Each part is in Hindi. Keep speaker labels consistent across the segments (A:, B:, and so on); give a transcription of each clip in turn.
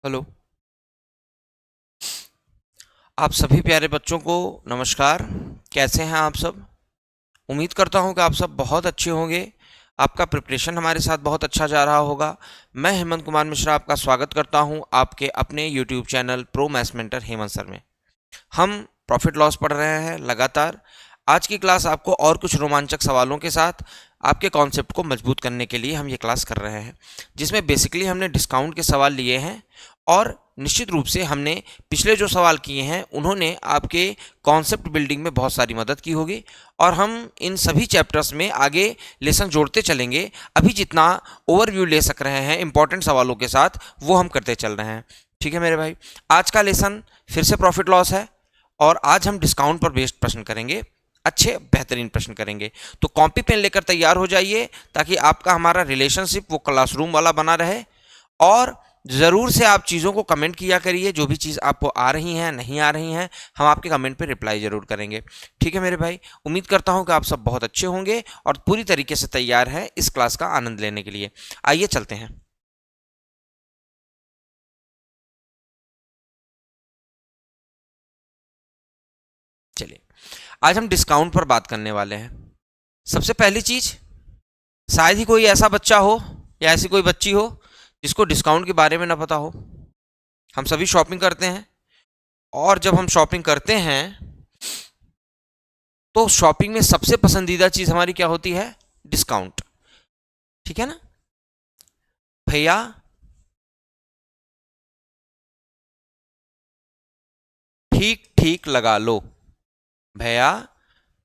A: हेलो। आप सभी प्यारे बच्चों को नमस्कार। कैसे हैं आप सब? उम्मीद करता हूं कि आप सब बहुत अच्छे होंगे। आपका प्रिपरेशन हमारे साथ बहुत अच्छा जा रहा होगा। मैं हेमंत कुमार मिश्रा आपका स्वागत करता हूं आपके अपने YouTube channel pro maths mentor Hemant sir में। हम प्रॉफिट लॉस पढ़ रहे हैं लगातार। आज की क्लास आपको और कुछ रोमांचक सवालों के साथ आपके कॉन्सेप्ट को मजबूत करने के लिए हम ये क्लास कर रहे हैं, जिसमें बेसिकली हमने डिस्काउंट के सवाल लिए हैं और निश्चित रूप से हमने पिछले जो सवाल किए हैं उन्होंने आपके कॉन्सेप्ट बिल्डिंग में बहुत सारी मदद की होगी और हम इन सभी चैप्टर्स में आगे लेसन जोड़ते चलेंगे। अभी जितना ओवरव्यू ले सक रहे हैं इंपॉर्टेंट सवालों के साथ वो हम करते चल रहे हैं। ठीक है मेरे भाई, आज का लेसन फिर से प्रॉफिट लॉस है और आज हम डिस्काउंट पर बेस्ड प्रश्न करेंगे। अच्छे बेहतरीन प्रश्न करेंगे, तो कॉपी पेन लेकर तैयार हो जाइए ताकि आपका हमारा रिलेशनशिप वो क्लासरूम वाला बना रहे। और ज़रूर से आप चीज़ों को कमेंट किया करिए, जो भी चीज़ आपको आ रही हैं नहीं आ रही हैं हम आपके कमेंट पे रिप्लाई ज़रूर करेंगे। ठीक है मेरे भाई, उम्मीद करता हूं कि आप सब बहुत अच्छे होंगे और पूरी तरीके से तैयार हैं इस क्लास का आनंद लेने के लिए। आइए चलते हैं। चलिए, आज हम डिस्काउंट पर बात करने वाले हैं। सबसे पहली चीज़, शायद ही कोई ऐसा बच्चा हो या ऐसी कोई बच्ची हो जिसको डिस्काउंट के बारे में ना पता हो। हम सभी शॉपिंग करते हैं और जब हम शॉपिंग करते हैं तो शॉपिंग में सबसे पसंदीदा चीज़ हमारी क्या होती है? डिस्काउंट। ठीक है ना भैया? ठीक ठीक लगा लो भैया,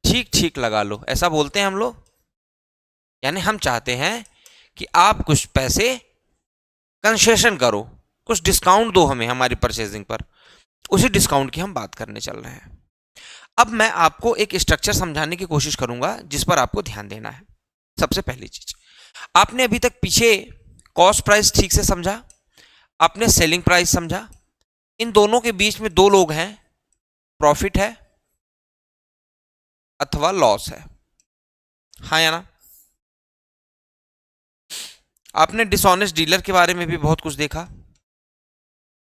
A: ठीक ठीक लगा लो, ऐसा बोलते हैं हम लोग। यानी हम चाहते हैं कि आप कुछ पैसे कंसेशन करो, कुछ डिस्काउंट दो हमें हमारी परचेजिंग पर। उसी डिस्काउंट की हम बात करने चल रहे हैं। अब मैं आपको एक स्ट्रक्चर समझाने की कोशिश करूंगा जिस पर आपको ध्यान देना है। सबसे पहली चीज, आपने अभी तक पीछे कॉस्ट प्राइस ठीक से समझा, आपने सेलिंग प्राइस समझा। इन दोनों के बीच में दो लोग हैं, प्रॉफिट है अथवा लॉस है। हाँ या ना? आपने डिसऑनेस्ट डीलर के बारे में भी बहुत कुछ देखा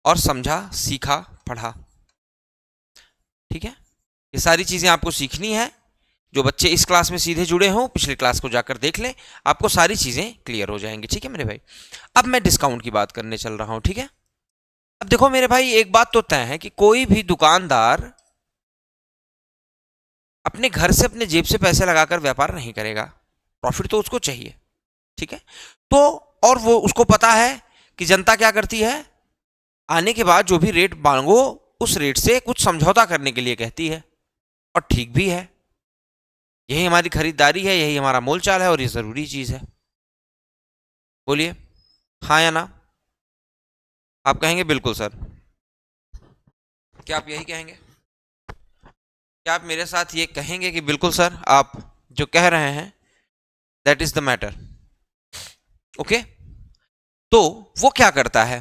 A: और समझा, सीखा, पढ़ा। ठीक है, ये सारी चीजें आपको सीखनी है। जो बच्चे इस क्लास में सीधे जुड़े हों पिछली क्लास को जाकर देख लें, आपको सारी चीजें क्लियर हो जाएंगी। ठीक है मेरे भाई, अब मैं डिस्काउंट की बात करने चल रहा हूं। ठीक है, अब देखो मेरे भाई, एक बात तो तय है कि कोई भी दुकानदार अपने घर से अपने जेब से पैसे लगाकर व्यापार नहीं करेगा। प्रॉफिट तो उसको चाहिए। ठीक है, तो और वो उसको पता है कि जनता क्या करती है, आने के बाद जो भी रेट मांगो उस रेट से कुछ समझौता करने के लिए कहती है। और ठीक भी है, यही हमारी खरीदारी है, यही हमारा मोलचाल है और ये जरूरी चीज है। बोलिए हाँ या ना? आप कहेंगे बिल्कुल सर। क्या आप यही कहेंगे? क्या आप मेरे साथ ये कहेंगे कि बिल्कुल सर, आप जो कह रहे हैं that is the matter? Okay, तो वो क्या करता है?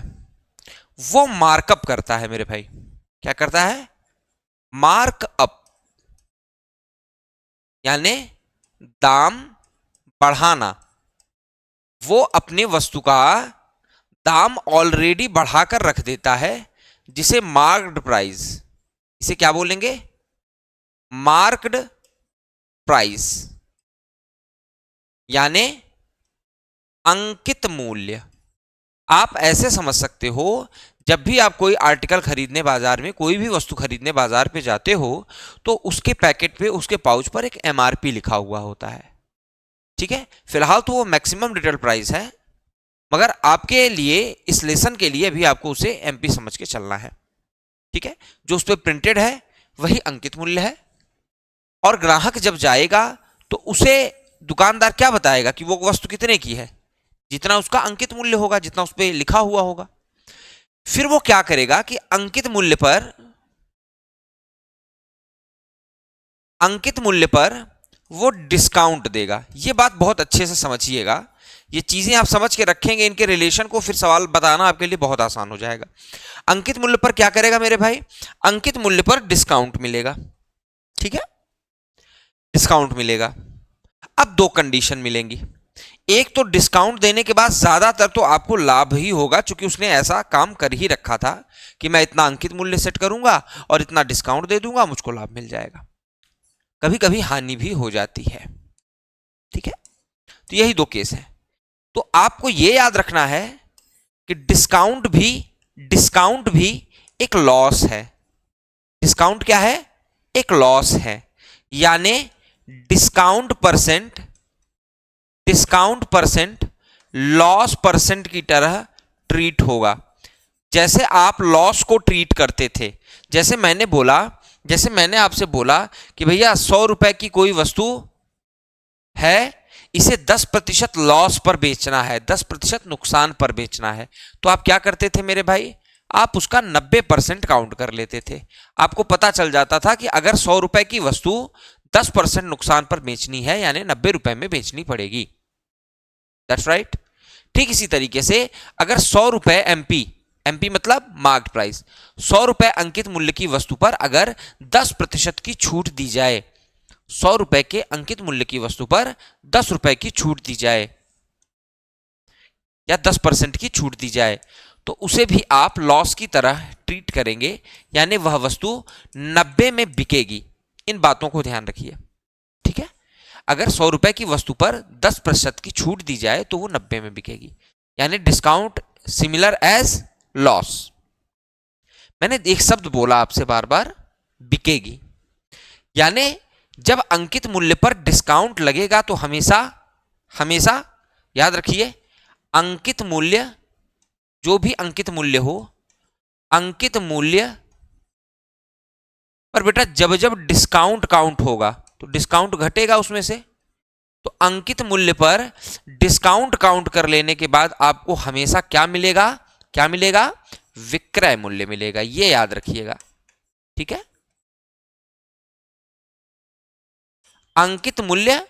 A: वो मार्कअप करता है मेरे भाई। क्या करता है? मार्कअप, यानी दाम बढ़ाना। वो अपनी वस्तु का दाम ऑलरेडी बढ़ाकर रख देता है, जिसे मार्क्ड प्राइस, इसे क्या बोलेंगे? मार्क्ड प्राइस, यानी अंकित मूल्य। आप ऐसे समझ सकते हो, जब भी आप कोई आर्टिकल खरीदने बाजार में, कोई भी वस्तु खरीदने बाजार पे जाते हो तो उसके पैकेट पे, उसके पाउच पर एक एमआरपी लिखा हुआ होता है। ठीक है, फिलहाल तो वो मैक्सिमम रिटेल प्राइस है, मगर आपके लिए इस लेसन के लिए भी आपको उसे एमपी समझ के चलना है। ठीक है, जो उस पर प्रिंटेड है वही अंकित मूल्य है। और ग्राहक जब जाएगा तो उसे दुकानदार क्या बताएगा कि वो वस्तु कितने की है? जितना उसका अंकित मूल्य होगा, जितना उस पर लिखा हुआ होगा। फिर वो क्या करेगा कि अंकित मूल्य पर वो डिस्काउंट देगा। ये बात बहुत अच्छे से समझिएगा, ये चीजें आप समझ के रखेंगे इनके रिलेशन को, फिर सवाल बताना आपके लिए बहुत आसान हो जाएगा। अंकित मूल्य पर क्या करेगा मेरे भाई? अंकित मूल्य पर डिस्काउंट मिलेगा। ठीक है, डिस्काउंट मिलेगा। अब दो कंडीशन मिलेंगी। एक तो डिस्काउंट देने के बाद ज्यादातर तो आपको लाभ ही होगा, क्योंकि उसने ऐसा काम कर ही रखा था कि मैं इतना अंकित मूल्य सेट करूंगा और इतना डिस्काउंट दे दूंगा, मुझको लाभ मिल जाएगा। कभी कभी हानि भी हो जाती है, ठीक है। तो यही दो केस है। तो आपको यह याद रखना है कि डिस्काउंट भी एक लॉस है। डिस्काउंट क्या है? एक लॉस है, यानी डिस्काउंट परसेंट लॉस परसेंट की तरह ट्रीट होगा। जैसे आप लॉस को ट्रीट करते थे, जैसे मैंने आपसे बोला कि भैया 100 रुपए की कोई वस्तु है, इसे 10% लॉस पर बेचना है, 10% नुकसान पर बेचना है, तो आप क्या करते थे मेरे भाई? आप उसका 90% काउंट कर लेते थे। आपको पता चल जाता था कि अगर 100 रुपए की वस्तु 10% नुकसान पर बेचनी है, यानी 90 रुपए में बेचनी पड़ेगी। That's right. ठीक इसी तरीके से अगर 100 रुपए एमपी मतलब मार्केट प्राइस, 100 रुपए अंकित मूल्य की वस्तु पर अगर 10% की छूट दी जाए, 100 रुपए के अंकित मूल्य की वस्तु पर 10 रुपए की छूट दी जाए या 10% की छूट दी जाए, तो उसे भी आप लॉस की तरह ट्रीट करेंगे, यानी वह वस्तु 90 में बिकेगी। इन बातों को ध्यान रखिए, ठीक है। अगर 100 रुपए की वस्तु पर 10% की छूट दी जाए तो वो 90 में बिकेगी, यानी डिस्काउंट सिमिलर एज लॉस। मैंने एक शब्द बोला आपसे बार बार, बिकेगी, यानी जब अंकित मूल्य पर डिस्काउंट लगेगा तो हमेशा याद रखिए, अंकित मूल्य, जो भी अंकित मूल्य हो, अंकित मूल्य पर बेटा जब जब डिस्काउंट काउंट होगा तो डिस्काउंट घटेगा उसमें से, तो अंकित मूल्य पर डिस्काउंट काउंट कर लेने के बाद आपको हमेशा क्या मिलेगा? विक्रय मूल्य मिलेगा। ये याद रखिएगा, ठीक है। अंकित मूल्य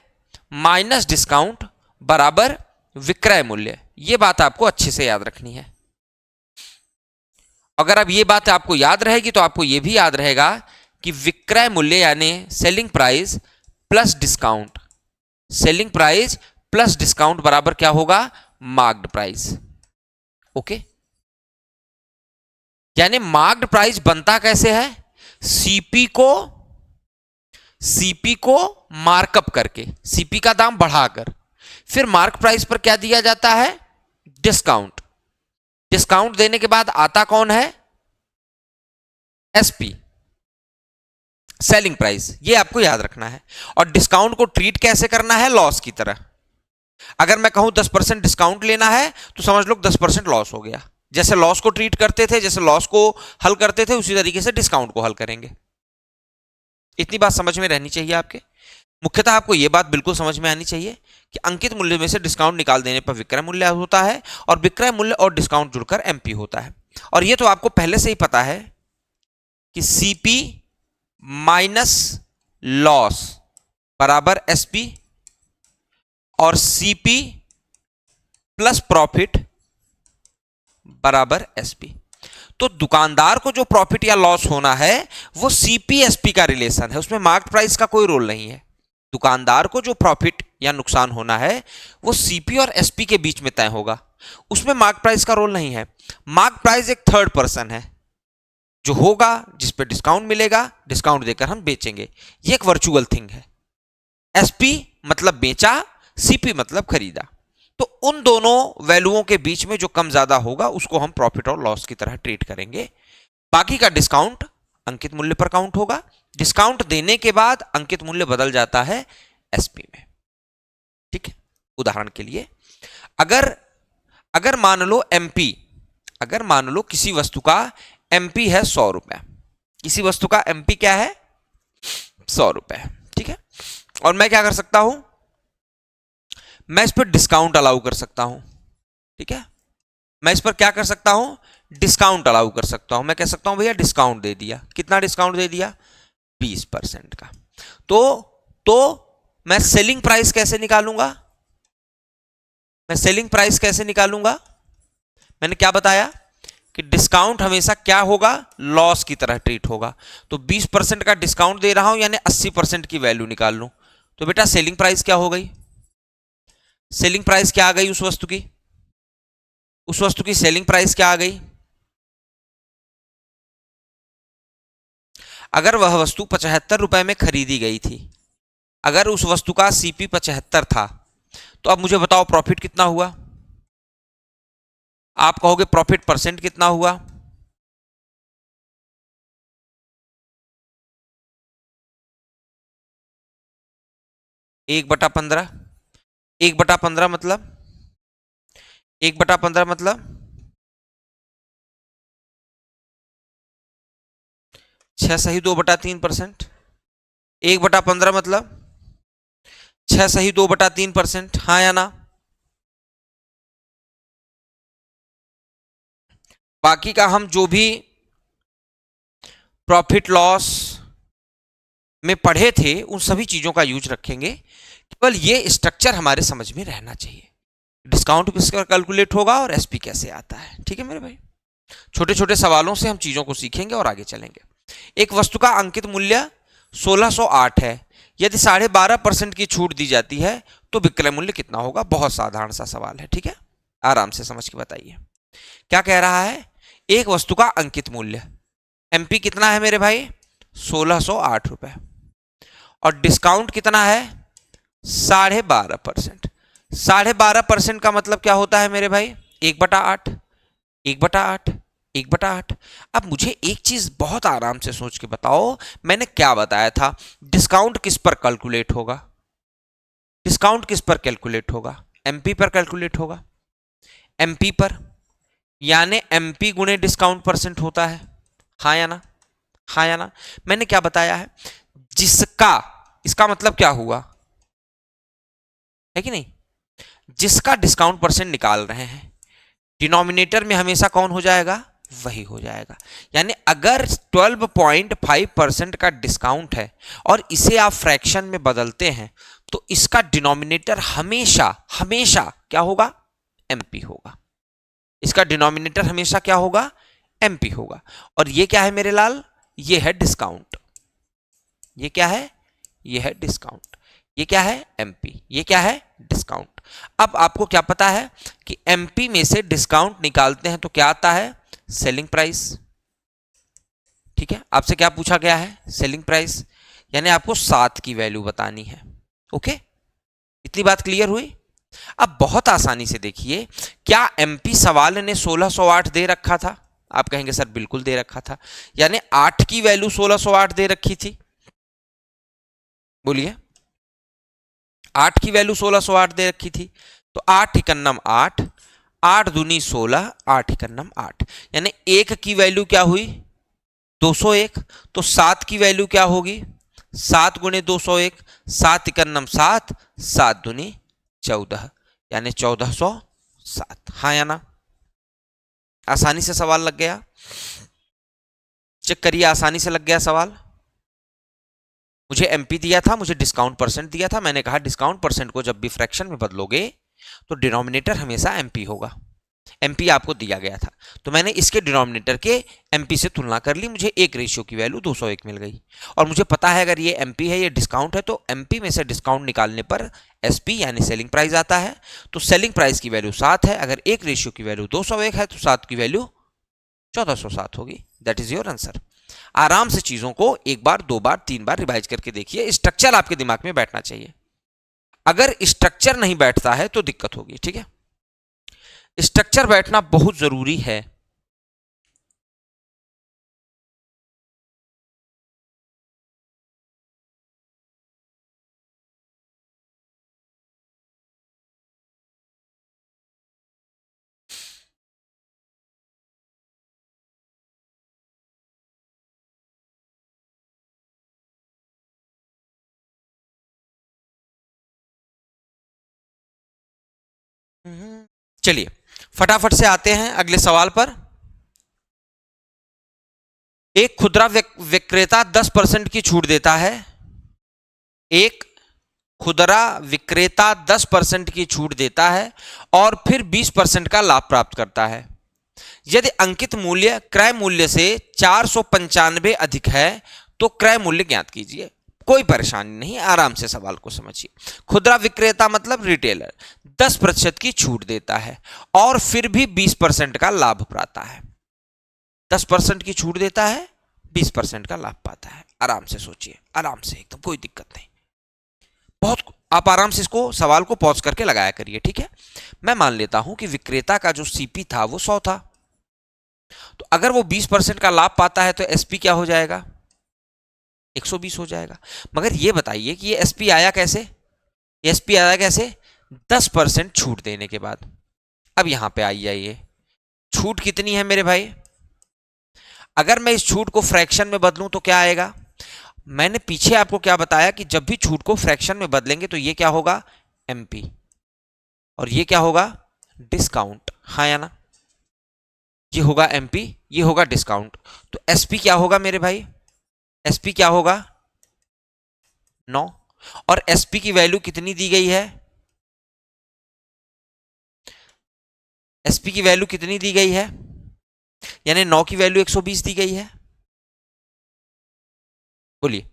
A: माइनस डिस्काउंट बराबर विक्रय मूल्य, ये बात आपको अच्छे से याद रखनी है। अगर अब ये बात आपको याद रहेगी तो आपको ये भी याद रहेगा कि विक्रय मूल्य यानी सेलिंग प्राइस प्लस डिस्काउंट बराबर क्या होगा? Marked price. ओके, यानी मार्क्ड प्राइस बनता कैसे है? सीपी को मार्कअप करके, सीपी का दाम बढ़ाकर, फिर मार्क प्राइस पर क्या दिया जाता है? डिस्काउंट देने के बाद आता कौन है? SP, selling price. ये आपको याद रखना है। और डिस्काउंट को ट्रीट कैसे करना है? लॉस की तरह। अगर मैं कहूं 10% डिस्काउंट लेना है तो समझ लो 10% लॉस हो गया। जैसे लॉस को ट्रीट करते थे, जैसे लॉस को हल करते थे, उसी तरीके से डिस्काउंट को हल करेंगे। इतनी बात समझ में रहनी चाहिए आपके। मुख्यतः आपको यह बात बिल्कुल समझ में आनी चाहिए कि अंकित मूल्य में से डिस्काउंट निकाल देने पर विक्रय मूल्य होता है, और विक्रय मूल्य और डिस्काउंट जुड़कर एमपी होता है। और यह तो आपको पहले से ही पता है कि सीपी माइनस लॉस बराबर एसपी, और सीपी प्लस प्रॉफिट बराबर एसपी। तो दुकानदार को जो प्रॉफिट या लॉस होना है वो सीपी एसपी का रिलेशन है, उसमें मार्केट प्राइस का कोई रोल नहीं है। दुकानदार को जो प्रॉफिट या नुकसान होना है वो सीपी और एसपी के बीच में तय होगा, उसमें मार्केट प्राइस का रोल नहीं है। मार्केट प्राइस एक थर्ड पर्सन है जो होगा, जिस पे डिस्काउंट मिलेगा, डिस्काउंट देकर हम बेचेंगे। ये एक वर्चुअल थिंग है। एसपी मतलब बेचा, सीपी मतलब खरीदा। तो उन दोनों वैल्यूओं के बीच में जो कम ज्यादा होगा उसको हम प्रॉफिट और लॉस की तरह ट्रीट करेंगे। बाकी का डिस्काउंट अंकित मूल्य पर काउंट होगा। डिस्काउंट देने के बाद अंकित मूल्य बदल जाता है एसपी में, ठीक है। उदाहरण के लिए अगर मान लो एमपी, अगर मान लो किसी वस्तु का एमपी है 100 रुपए, किसी वस्तु का एमपी क्या है? 100 रुपए, ठीक है। और मैं क्या कर सकता हूं? मैं इस पर डिस्काउंट अलाउ कर सकता हूं, ठीक है। मैं इस पर क्या कर सकता हूं? डिस्काउंट अलाउ कर सकता हूं। मैं कह सकता हूं भैया डिस्काउंट दे दिया। कितना डिस्काउंट दे दिया? 20% का। तो मैं सेलिंग प्राइस कैसे निकालूंगा? मैंने क्या बताया कि डिस्काउंट हमेशा क्या होगा? लॉस की तरह ट्रीट होगा। तो 20% का डिस्काउंट दे रहा हूं, यानी 80% की वैल्यू निकाल लूं, तो बेटा सेलिंग प्राइस क्या हो गई? सेलिंग प्राइस क्या आ गई उस वस्तु की? उस वस्तु की सेलिंग प्राइस क्या आ गई? अगर वह वस्तु 75 रुपए में खरीदी गई थी, अगर उस वस्तु का सीपी 75 था, तो अब मुझे बताओ प्रॉफिट कितना हुआ? आप कहोगे प्रॉफिट परसेंट कितना हुआ? एक बटा 15। 1/15 मतलब 1/15 मतलब 6 सही 2/3%। 1/15 मतलब 6 सही 2/3%। हाँ या ना? बाकी का हम जो भी प्रॉफिट लॉस में पढ़े थे उन सभी चीजों का यूज रखेंगे, केवल ये स्ट्रक्चर हमारे समझ में रहना चाहिए। डिस्काउंट किसका कैलकुलेट होगा और एसपी कैसे आता है। ठीक है मेरे भाई, छोटे छोटे सवालों से हम चीजों को सीखेंगे और आगे चलेंगे। एक वस्तु का अंकित मूल्य 1608 है, यदि 12.5% की छूट दी जाती है तो विक्रय मूल्य कितना होगा? बहुत साधारण सा सवाल है, ठीक है, आराम से समझ के बताइए। क्या कह रहा है? एक वस्तु का अंकित मूल्य एमपी कितना है मेरे भाई? 1608 रुपए, और डिस्काउंट कितना है? 12.5%। 12.5% का मतलब क्या होता है मेरे भाई? 1/8। 1/8। 1/8। अब मुझे एक चीज बहुत आराम से सोच के बताओ, मैंने क्या बताया था? डिस्काउंट किस पर कैलकुलेट होगा? डिस्काउंट किस पर कैलकुलेट होगा? एमपी पर कैलकुलेट होगा। एमपी पर, यानी एमपी गुणे डिस्काउंट परसेंट होता है। हाँ या ना? हाँ या ना? मैंने क्या बताया है? जिसका, इसका मतलब क्या हुआ है कि नहीं? जिसका डिस्काउंट परसेंट निकाल रहे हैं, डिनोमिनेटर में हमेशा कौन हो जाएगा? वही हो जाएगा। यानी अगर 12.5% का डिस्काउंट है और इसे आप फ्रैक्शन में बदलते हैं तो इसका डिनोमिनेटर हमेशा हमेशा क्या होगा? एमपी होगा। इसका डिनोमिनेटर हमेशा क्या होगा? एमपी होगा। और ये क्या है मेरे लाल? ये है डिस्काउंट। ये क्या है? ये है डिस्काउंट। ये क्या है? एमपी। ये क्या है? डिस्काउंट। अब आपको क्या पता है कि एमपी में से डिस्काउंट निकालते हैं तो क्या आता है? Selling price. ठीक है, आपसे क्या पूछा गया है? Selling price. यानी आपको 7 की वैल्यू बतानी है। ओके, इतनी बात क्लियर हुई? अब बहुत आसानी से देखिए, क्या एमपी सवाल ने 1608 दे रखा था? आप कहेंगे सर बिल्कुल दे रखा था। यानी 8 की वैल्यू 1608 दे रखी थी। बोलिए, 8 की वैल्यू 1608 दे रखी थी। तो 8 एकन्नम 8, 8 दूनी 16, 8 एकन्नम 8, यानी 1 की वैल्यू क्या हुई? 201। तो 7 की वैल्यू क्या होगी? 7 गुणे 201, 7 एकन्नम 7, 7 दूनी 14, यानी 1407। हाँ या ना? आसानी से सवाल लग गया। चेक करिए, आसानी से लग गया सवाल। मुझे एमपी दिया था, मुझे डिस्काउंट परसेंट दिया था, मैंने कहा डिस्काउंट परसेंट को जब भी फ्रैक्शन में बदलोगे तो डिनोमिनेटर हमेशा एमपी होगा। एमपी आपको दिया गया था तो मैंने इसके डिनोमिनेटर के एमपी से तुलना कर ली, मुझे एक रेशियो की वैल्यू 201 मिल गई। और मुझे पता है अगर ये एमपी है, ये डिस्काउंट है, तो एमपी में से डिस्काउंट निकालने पर एसपी यानी सेलिंग प्राइस आता है। तो सेलिंग प्राइस की वैल्यू 7 है, अगर एक रेशियो की वैल्यू 201 है तो 7 की वैल्यू 1407 होगी। That is your answer. आराम से चीजों को एक बार, दो बार, तीन बार रिवाइज करके देखिए, स्ट्रक्चर आपके दिमाग में बैठना चाहिए। अगर स्ट्रक्चर नहीं बैठता है तो दिक्कत होगी। ठीक है, स्ट्रक्चर बैठना बहुत जरूरी है। चलिए फटाफट से आते हैं अगले सवाल पर। एक खुदरा विक्रेता 10% की छूट देता है। एक खुदरा विक्रेता 10% की छूट देता है और फिर 20% का लाभ प्राप्त करता है। यदि अंकित मूल्य क्रय मूल्य से 495 अधिक है तो क्रय मूल्य ज्ञात कीजिए। कोई परेशानी नहीं, आराम से सवाल को समझिए। खुदरा विक्रेता मतलब रिटेलर 10% की छूट देता है और फिर भी 20% का लाभ पाता है। 10% की छूट देता है, 20% का लाभ पाता है। आराम से सोचिए, आराम से, एकदम कोई दिक्कत नहीं। बहुत आप आराम से इसको सवाल को पॉज करके लगाया करिए, ठीक है। मैं मान लेता हूं कि विक्रेता का जो सीपी था वो 100 था, तो अगर वो 20% का लाभ पाता है तो एसपी क्या हो जाएगा, 120 हो जाएगा। मगर ये बताइए कि ये एसपी आया कैसे, एसपी आया कैसे, 10% छूट देने के बाद। अब यहां पे आई जाइए, छूट कितनी है मेरे भाई, अगर मैं इस छूट को फ्रैक्शन में बदलूं तो क्या आएगा। मैंने पीछे आपको क्या बताया कि जब भी छूट को फ्रैक्शन में बदलेंगे तो ये क्या होगा, एमपी, और ये क्या होगा, डिस्काउंट, हाँ या ना। ये होगा एमपी, ये होगा डिस्काउंट। तो एसपी क्या होगा मेरे भाई, एसपी क्या होगा 9, और एसपी की वैल्यू कितनी दी गई है, एसपी की वैल्यू कितनी दी गई है, यानी 9 की वैल्यू 120 दी गई है। बोलिए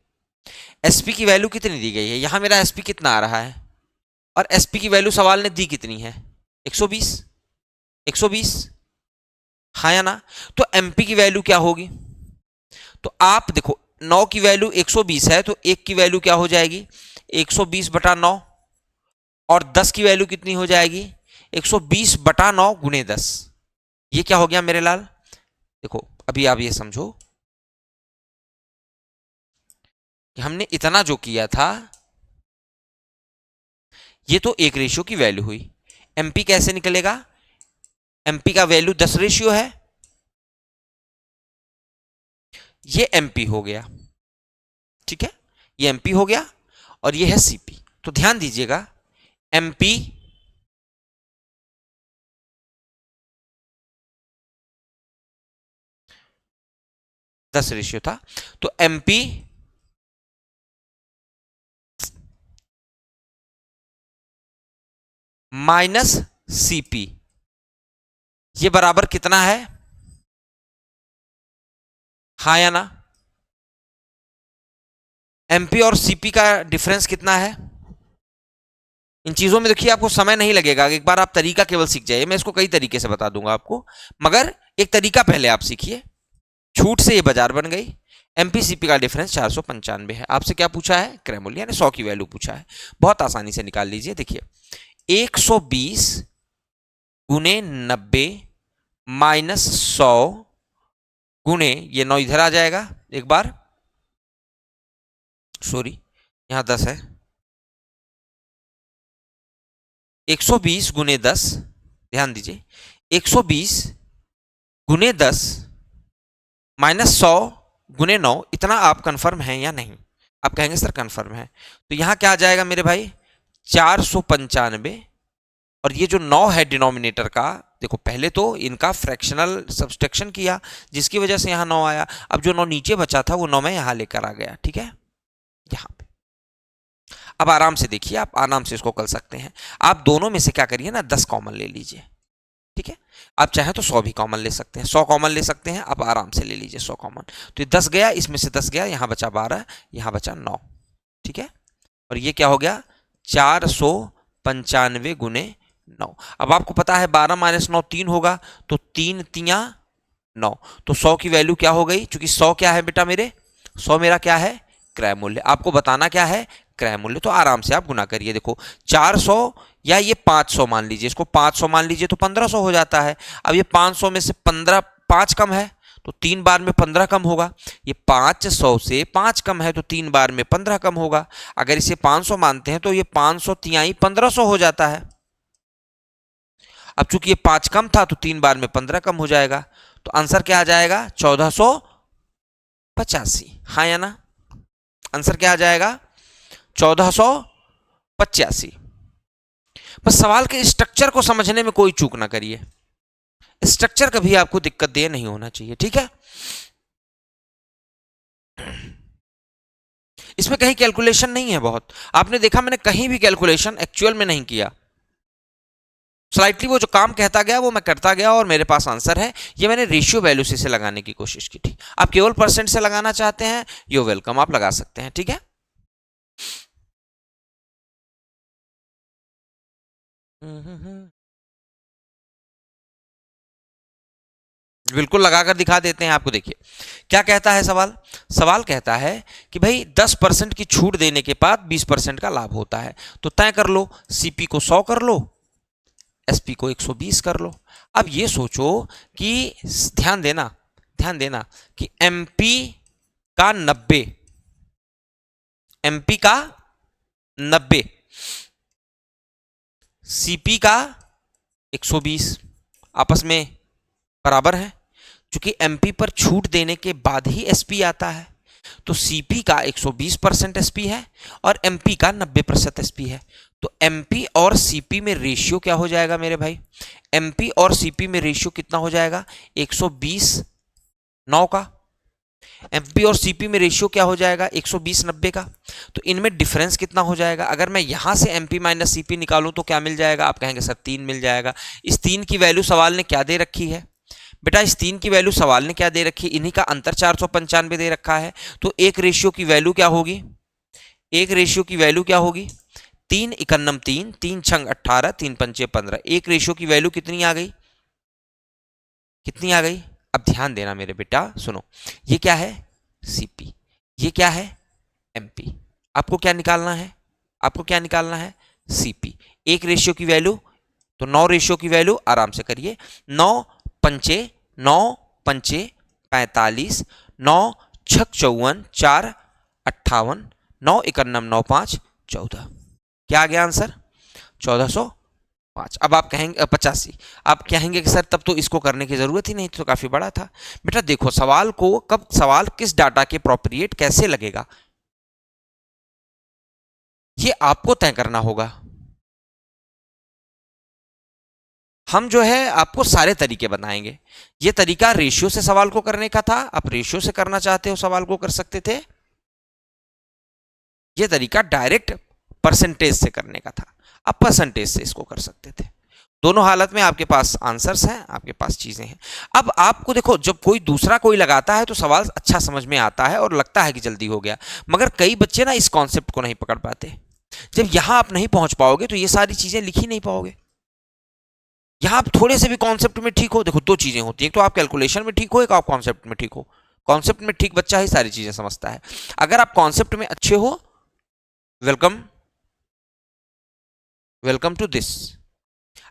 A: एसपी की वैल्यू कितनी दी गई है, यहां मेरा एसपी कितना आ रहा है, और एसपी की वैल्यू सवाल ने दी कितनी है, 120, 120, हाँ या ना। तो एमपी की वैल्यू क्या होगी, तो आप देखो 9 की वैल्यू 120 है तो 1 की वैल्यू क्या हो जाएगी, 120/9, और 10 की वैल्यू कितनी हो जाएगी, 120/9 गुणे 10। ये क्या हो गया मेरे लाल, देखो अभी आप ये समझो कि हमने इतना जो किया था ये तो 1 रेशियो की वैल्यू हुई। एमपी कैसे निकलेगा, एमपी का वैल्यू 10 रेशियो है, ये एमपी हो गया, ठीक है, ये एमपी हो गया, और ये है सीपी। तो ध्यान दीजिएगा, एमपी दस रेशियो था, तो एमपी माइनस सीपी, ये बराबर कितना है, हाँ या ना। एमपी और सीपी का डिफरेंस कितना है, इन चीजों में देखिए आपको समय नहीं लगेगा, एक बार आप तरीका केवल सीख जाइए, मैं इसको कई तरीके से बता दूंगा आपको, मगर एक तरीका पहले आप सीखिए। छूट से ये बाजार बन गई, एमपी सीपी का डिफरेंस 495 है। आपसे क्या पूछा है, क्रय मूल्य यानी 100 की वैल्यू पूछा है, बहुत आसानी से निकाल लीजिए। देखिए 120 गुने 90 माइनस 100 गुणे, ये 9 इधर आ जाएगा, एक बार सॉरी यहां 10 है, 120 गुने 10, ध्यान दीजिए 120 गुने 10 माइनस 100 गुने 9, इतना आप कंफर्म हैं या नहीं, आप कहेंगे सर कंफर्म है, तो यहां क्या आ जाएगा मेरे भाई 495, और ये जो 9 है डिनोमिनेटर का, देखो पहले तो इनका फ्रैक्शनल सब्सट्रैक्शन किया जिसकी वजह से यहां 9 आया, अब जो 9 नीचे बचा था वो 9 मैं यहां लेकर आ गया, ठीक है, यहां पे। अब आराम से देखिए, आप आराम से इसको कर सकते हैं, आप दोनों में से क्या करिए ना 10 कॉमन ले लीजिए, ठीक है, आप चाहे तो 100 भी कॉमन ले सकते हैं, 100 कॉमन ले सकते हैं, आप आराम से ले लीजिए 100 कॉमन। तो ये 10 गया, इसमें से 10 गया, यहां बचा 12, यहां बचा 9, ठीक है, और ये क्या हो गया 495 गुने 9। अब आपको पता है 12 माइनस 9 3 होगा, तो 3 तियां 9, तो 100 की वैल्यू क्या हो गई, क्योंकि 100 क्या है बेटा मेरे, 100 मेरा क्या है क्रय मूल्य, आपको बताना क्या है क्रय मूल्य, तो आराम से आप गुना करिए। देखो 400 या ये 500 मान लीजिए, इसको 500 मान लीजिए तो 1500 हो जाता है। अब ये 500 में से 15 5 कम है तो 3 बार में 15 कम होगा, ये 500 से 5 कम है तो 3 बार में 15 कम होगा। अगर इसे 500 मानते हैं तो ये 500 तिहाई 1500 हो जाता है। अब चूंकि ये 5 कम था तो 3 बार में 15 कम हो जाएगा, तो आंसर क्या आ जाएगा 1485, हाँ या ना, आंसर क्या आ जाएगा 1485। बस सवाल के स्ट्रक्चर को समझने में कोई चूक ना करिए, स्ट्रक्चर कभी आपको दिक्कत दे नहीं होना चाहिए, ठीक है। इसमें कहीं कैलकुलेशन नहीं है, बहुत आपने देखा मैंने कहीं भी कैलकुलेशन एक्चुअल में नहीं किया, स्लाइटली वो जो काम कहता गया वो मैं करता गया और मेरे पास आंसर है। ये मैंने रेशियो वैल्यू से लगाने की कोशिश की थी, आप केवल परसेंट से लगाना चाहते हैं, यू वेलकम, आप लगा सकते हैं, ठीक है। बिल्कुल लगाकर दिखा देते हैं आपको। देखिए क्या कहता है सवाल। सवाल कहता है कि भाई 10% की छूट देने के बाद 20% का लाभ होता है, तो तय कर लो, सीपी को 100 कर लो, एसपी को 120 कर लो। अब ये सोचो कि ध्यान देना, ध्यान देना कि एमपी का 90, एमपी का 90, सीपी का 120 आपस में बराबर है। क्योंकि एमपी पर छूट देने के बाद ही एसपी आता है, तो सीपी का 120% एसपी है और एमपी का 90% एसपी है। तो एमपी और सीपी में रेशियो क्या हो जाएगा मेरे भाई? एमपी और सीपी में रेशियो कितना हो जाएगा? 120 9 का। एमपी और सीपी में रेशियो क्या हो जाएगा? 120 90 का। तो इनमें डिफरेंस कितना हो जाएगा? अगर मैं यहां से एमपी माइनस सीपी निकालूं तो क्या मिल जाएगा? आप कहेंगे सर 3 मिल जाएगा। इस 3 की वैल्यू सवाल ने क्या दे रखी है बेटा? इस 3 की वैल्यू सवाल ने क्या दे रखी है? इन्हीं का अंतर 495 दे रखा है। तो एक रेशियो की वैल्यू क्या होगी? एक रेशियो की वैल्यू क्या होगी? 3 इकन्नम 3, 3 छंग 18, 3 पंचे 15। एक रेशियो की वैल्यू कितनी आ गई? कितनी आ गई? अब ध्यान देना मेरे बेटा, सुनो, ये क्या है? सीपी, ये क्या है? एमपी। आपको क्या निकालना है? आपको क्या निकालना है? सीपी। एक रेशियो की वैल्यू, तो 9 रेशियो की वैल्यू आराम से करिए। 9 पंचे 9 पंचे 45, 9 छक 54, 4 58, 9 इकन्नम 9 5 14। क्या आ गया आंसर? 1405। अब आप कहेंगे 85। आप कहेंगे कि सर तब तो इसको करने की जरूरत ही नहीं, तो काफी बड़ा था। बेटा देखो, सवाल को कब, सवाल किस डाटा के प्रोप्रिएट कैसे लगेगा, ये आपको तय करना होगा। हम जो है आपको सारे तरीके बताएंगे। ये तरीका रेशियो से सवाल को करने का था, आप रेशियो से करना चाहते हो सवाल को कर सकते थे। ये तरीका डायरेक्ट परसेंटेज से करने का था, आप परसेंटेज से इसको कर सकते थे। दोनों हालत में आपके पास आंसर्स हैं, आपके पास चीजें हैं। अब आपको देखो, जब कोई दूसरा कोई लगाता है तो सवाल अच्छा समझ में आता है और लगता है कि जल्दी हो गया, मगर कई बच्चे ना इस कॉन्सेप्ट को नहीं पकड़ पाते। जब यहां आप नहीं पहुंच पाओगे तो ये सारी चीजें लिख ही नहीं पाओगे। यहां आप थोड़े से भी कॉन्सेप्ट में ठीक हो, देखो दो चीजें होती हैं, एक तो आप कैलकुलेशन में ठीक हो, एक आप कॉन्सेप्ट में ठीक हो। कॉन्सेप्ट में ठीक बच्चा ही सारी चीजें समझता है। अगर आप कॉन्सेप्ट में अच्छे हो, वेलकम, वेलकम टू दिस।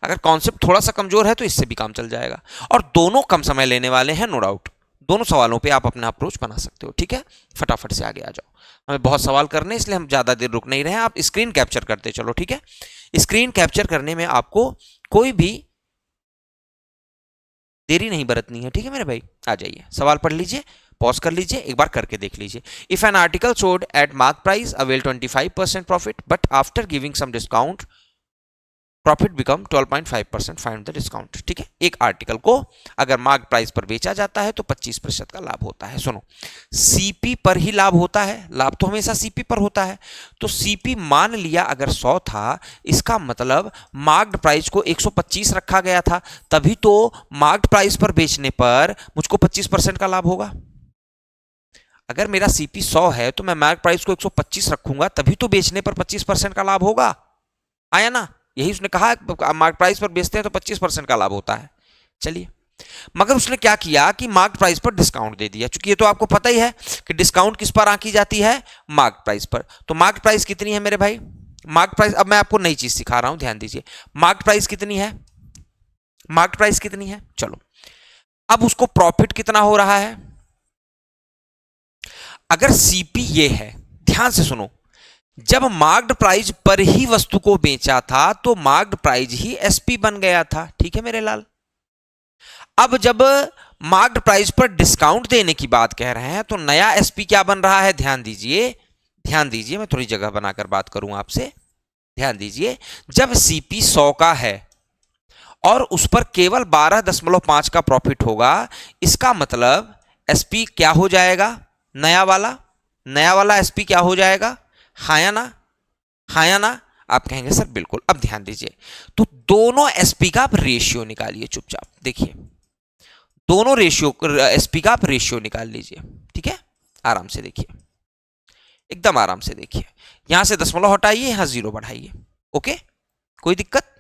A: अगर कॉन्सेप्ट थोड़ा सा कमजोर है तो इससे भी काम चल जाएगा, और दोनों कम समय लेने वाले हैं, नो डाउट। दोनों सवालों पे आप अपना अप्रोच बना सकते हो। ठीक है, फटाफट से आगे आ जाओ, हमें बहुत सवाल करने, इसलिए हम ज्यादा देर रुक नहीं रहे हैं। आप स्क्रीन कैप्चर करते चलो, ठीक है। स्क्रीन कैप्चर करने में आपको कोई भी देरी नहीं बरतनी है, ठीक है मेरे भाई। आ जाइए, सवाल पढ़ लीजिए, पॉज कर लीजिए, एक बार करके देख लीजिए। If an article sold at mark price avail 25% profit, but after giving some discount profit become 12.5%, find the discount. ठीक है, एक आर्टिकल को अगर मार्क प्राइस पर बेचा जाता है तो 25% का लाभ होता है। सुनो, सीपी पर ही लाभ होता है, लाभ तो हमेशा सीपी पर होता है। तो सीपी मान लिया अगर 100 था, इसका मतलब मार्क्ड प्राइस को 125 रखा गया था, तभी तो मार्क्ड प्राइस पर बेचने पर मुझको 25% का लाभ होगा। अगर मेरा सीपी 100 है तो मैं मार्क प्राइस को 125 रखूंगा, तभी तो बेचने पर 25% का लाभ होगा। आया ना? यही उसने कहा, मार्क प्राइस पर बेचते हैं तो 25% का लाभ होता है। चलिए, मगर उसने क्या किया कि मार्क प्राइस पर डिस्काउंट दे दिया। चूंकि ये तो आपको पता ही है कि डिस्काउंट किस पर आंकी जाती है, मार्क प्राइस पर। तो मार्क प्राइस कितनी है मेरे भाई? मार्क प्राइस, अब मैं आपको नई चीज सिखा रहा हूं, ध्यान दीजिए। मार्क प्राइस कितनी है? मार्क प्राइस कितनी है? चलो, अब उसको प्रॉफिट कितना हो रहा है? अगर सीपी ये है, ध्यान से सुनो, जब मार्क्ड प्राइस पर ही वस्तु को बेचा था तो मार्क्ड प्राइस ही एसपी बन गया था। ठीक है मेरे लाल। अब जब मार्क्ड प्राइस पर डिस्काउंट देने की बात कह रहे हैं तो नया एसपी क्या बन रहा है? ध्यान दीजिए, ध्यान दीजिए, मैं थोड़ी जगह बनाकर बात करूं आपसे, ध्यान दीजिए। जब सीपी 100 का है और उस पर केवल 12.5 का प्रॉफिट होगा, इसका मतलब एसपी क्या हो जाएगा? नया वाला, नया वाला एसपी क्या हो जाएगा? हाँ या ना? हाँ या ना? आप कहेंगे सर बिल्कुल। अब ध्यान दीजिए, तो दोनों एसपी का आप रेशियो निकालिए चुपचाप। देखिए, दोनों रेशियो एसपी का आप रेशियो निकाल लीजिए। ठीक है, आराम से देखिए, एकदम आराम से देखिए। यहां से दशमलव हटाइए, यहां 0 बढ़ाइए। ओके, कोई दिक्कत?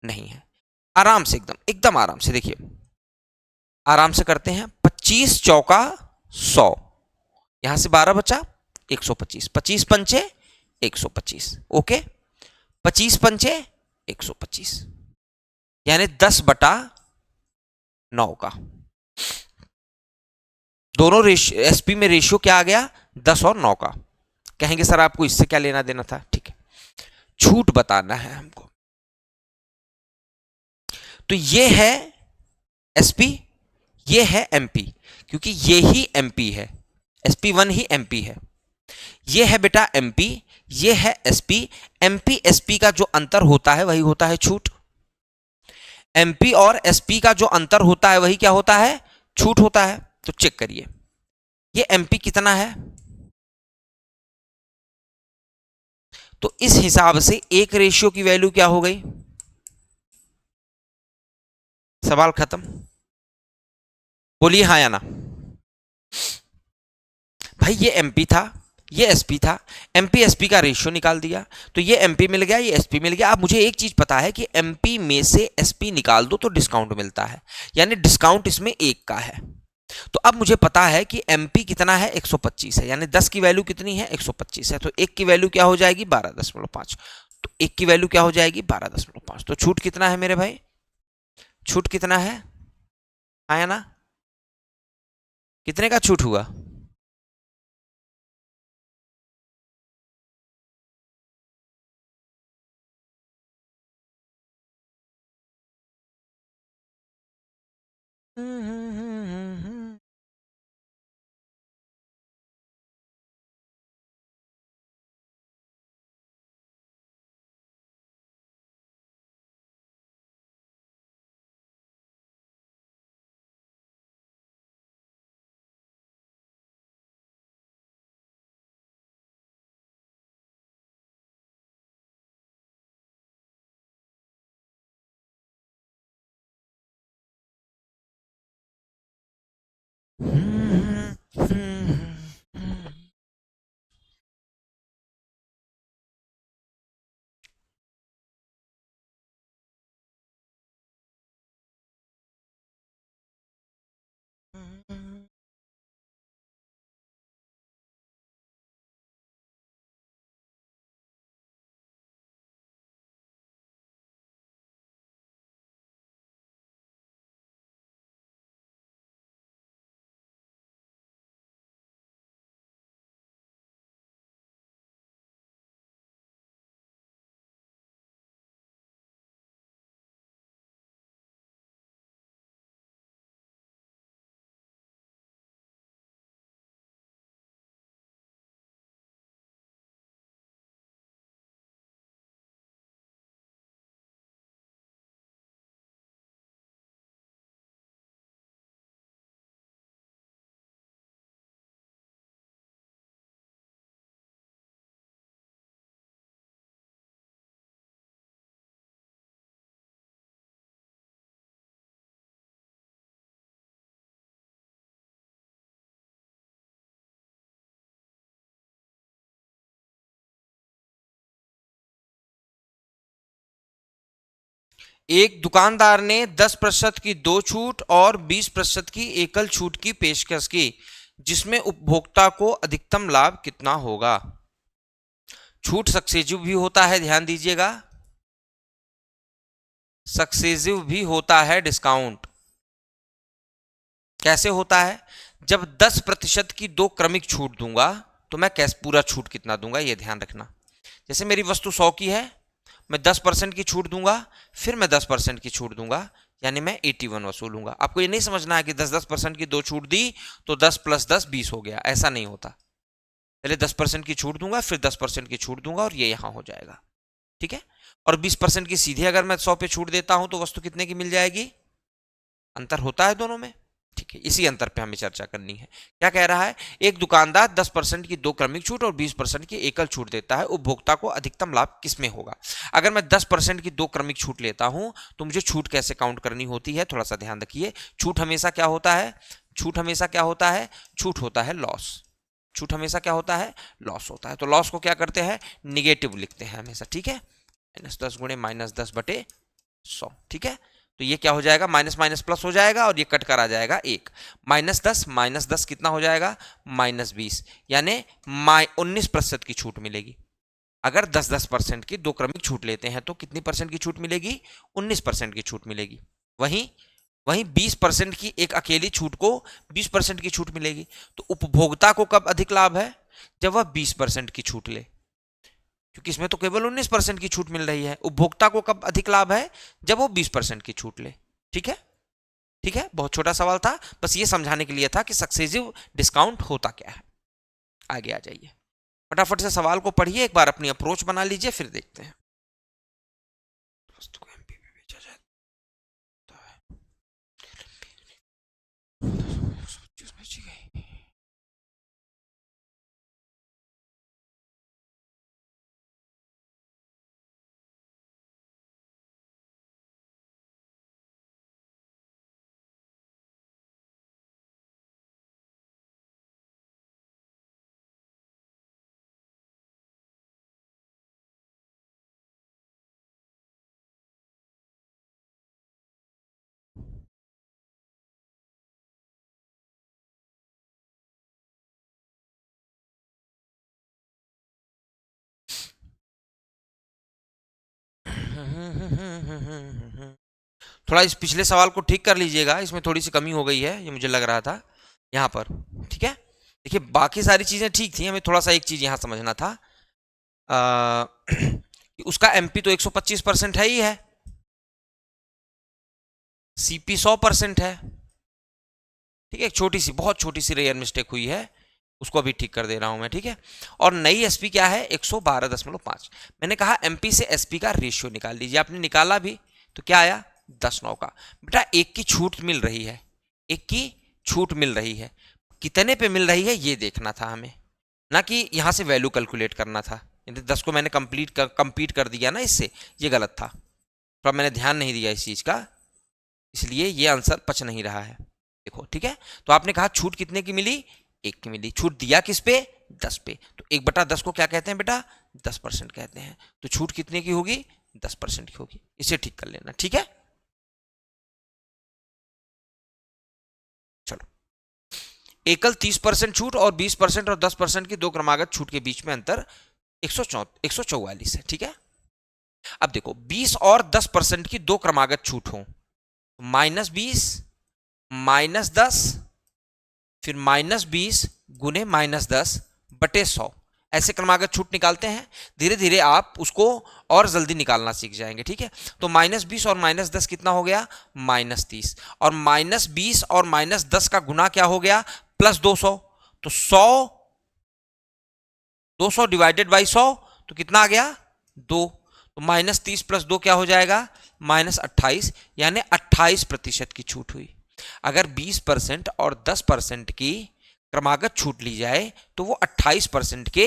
A: नहीं है। आराम से, एकदम एकदम आराम से, देखिए आराम से करते हैं। 25 चौका 100, यहां से 12 बचा 125, 25 पंचे 125, ओके 25 पंचे 125, यानी 10/9 का। दोनों एसपी में रेशियो क्या आ गया, 10 और 9 का। कहेंगे सर आपको इससे क्या लेना देना था, ठीक है, छूट बताना है हमको। तो ये है एसपी, ये है एमपी, क्योंकि ये ही एमपी है, SP1 ही एमपी है। ये है बेटा एमपी, ये है एसपी। एमपी एसपी का जो अंतर होता है वही होता है छूट। एमपी और एसपी का जो अंतर होता है वही क्या होता है, छूट होता है। तो चेक करिए ये एमपी कितना है, तो इस हिसाब से एक रेशियो की वैल्यू क्या हो गई, सवाल खत्म। बोलिए हाँ या ना। भाई ये एमपी था, ये एसपी था, एमपी एसपी का रेशियो निकाल दिया, तो ये एमपी मिल गया, ये एसपी मिल गया। अब मुझे एक चीज पता है कि एमपी में से एसपी निकाल दो तो डिस्काउंट मिलता है, यानी डिस्काउंट इसमें 1 का है। तो अब मुझे पता है कि एमपी कितना है, 125 है, यानी 10 की वैल्यू कितनी है, 125 है। तो 1 की वैल्यू क्या हो जाएगी, 12.5। तो 1 की वैल्यू क्या हो जाएगी, 12.5। तो छूट कितना है मेरे भाई, छूट कितना है, आया ना, कितने का छूट हुआ, एक दुकानदार ने 10% की 2 छूट और 20% की एकल छूट की पेशकश की, जिसमें उपभोक्ता को अधिकतम लाभ कितना होगा। छूट सक्सेसिव भी होता है, ध्यान दीजिएगा, सक्सेसिव भी होता है डिस्काउंट। कैसे होता है, जब 10% की 2 क्रमिक छूट दूंगा तो मैं कैसे पूरा छूट कितना दूंगा, ये ध्यान रखना। जैसे मेरी वस्तु 100 की है, मैं 10% की छूट दूंगा, फिर मैं 10% की छूट दूंगा, यानी मैं 81 वसूलूंगा। आपको ये नहीं समझना है कि 10% की 2 छूट दी तो 10 + 10 20 हो गया, ऐसा नहीं होता। पहले 10% की छूट दूंगा, फिर 10% की छूट दूंगा, और ये यहां हो जाएगा, ठीक है। और 20% की सीधे अगर मैं 100 पे छूट देता हूं तो वस्तु कितने की मिल जाएगी, अंतर होता है दोनों में, ठीक है। इसी अंतर पे हमें चर्चा करनी है। क्या कह रहा है, एक दुकानदार 10% की 2 क्रमिक छूट और 20% की एकल छूट देता है, उपभोक्ता को अधिकतम लाभ किसमें होगा। अगर मैं 10% की 2 क्रमिक छूट लेता हूं तो मुझे छूट कैसे काउंट करनी होती है, थोड़ा सा ध्यान रखिए। छूट हमेशा क्या होता है, छूट हमेशा क्या होता है, छूट होता है लॉस। छूट हमेशा क्या होता है, लॉस होता है। तो लॉस को क्या करते हैं, निगेटिव लिखते हैं हमेशा, ठीक है। -10 × -10/100, 100, ठीक है। तो ये क्या हो जाएगा, माइनस माइनस प्लस हो जाएगा और ये कट कर आ जाएगा 1, माइनस 10 कितना हो जाएगा, -20, यानी 19% की छूट मिलेगी। अगर 10-10% की दो क्रमिक छूट लेते हैं तो कितनी परसेंट की छूट मिलेगी, 19% की छूट मिलेगी। वहीं वहीं 20% की एक अकेली छूट को 20% की छूट मिलेगी। तो उपभोक्ता को कब अधिक लाभ है, जब वह 20% की छूट ले, क्योंकि इसमें तो केवल 19% की छूट मिल रही है। उपभोक्ता को कब अधिक लाभ है, जब वो 20% की छूट ले। ठीक है, ठीक है, बहुत छोटा सवाल था, बस ये समझाने के लिए था कि सक्सेसिव डिस्काउंट होता क्या है। आगे आ जाइए, फटाफट से सवाल को पढ़िए, एक बार अपनी अप्रोच बना लीजिए, फिर देखते हैं। वस्तु को एमपी में बेचा जाता है, बेची गई। थोड़ा इस पिछले सवाल को ठीक कर लीजिएगा, इसमें थोड़ी सी कमी हो गई है, ये मुझे लग रहा था यहाँ पर। ठीक है, देखिए बाकी सारी चीजें ठीक थी, हमें थोड़ा सा एक चीज यहाँ समझना था, कि उसका एमपी तो 125% है ही है, सीपी 100% है। ठीक है, एक छोटी सी, बहुत छोटी सी रेयर मिस्टेक हुई है, उसको अभी ठीक कर दे रहा हूं मैं। ठीक है, और नई एसपी क्या है, 112.5। मैंने कहा एमपी से एसपी का रेशियो निकाल लीजिए, आपने निकाला भी, तो क्या आया, 10:9 का। बेटा एक की छूट मिल रही है, एक की छूट मिल रही है, कितने पे मिल रही है ये देखना था हमें, ना कि यहां से वैल्यू कैलकुलेट करना था। 10 को मैंने कंप्लीट कर दिया ना इससे, ये गलत था, पर मैंने ध्यान नहीं दिया इस चीज का, इसलिए ये आंसर पच नहीं रहा है। देखो ठीक है, तो आपने कहा छूट कितने की मिली, 1 की मिली। छूट दिया किस पे, 10 पे, तो 1/10 को क्या कहते हैं बेटा, 10% कहते हैं। तो छूट कितने की होगी, 10% की होगी, इसे ठीक कर लेना। ठीक है, चलो, एकल 30% छूट और 20% और 10% की दो क्रमागत छूट के बीच में अंतर 144 है। ठीक है, अब देखो 20 और 10% की दो क्रमागत छूट हो, -20 -10, फिर -20 गुने -10 बटे 100, ऐसे क्रमागत छूट निकालते हैं। धीरे धीरे आप उसको और जल्दी निकालना सीख जाएंगे। ठीक है, तो -20 और -10 कितना हो गया, -30, और -20 और -10 का गुना क्या हो गया, +200, तो 200 डिवाइडेड बाई 100, तो कितना आ गया, 2, तो -30 + 2 क्या हो जाएगा, -28, यानी 28% की छूट हुई। अगर 20% और 10% की क्रमागत छूट ली जाए तो वो 28% के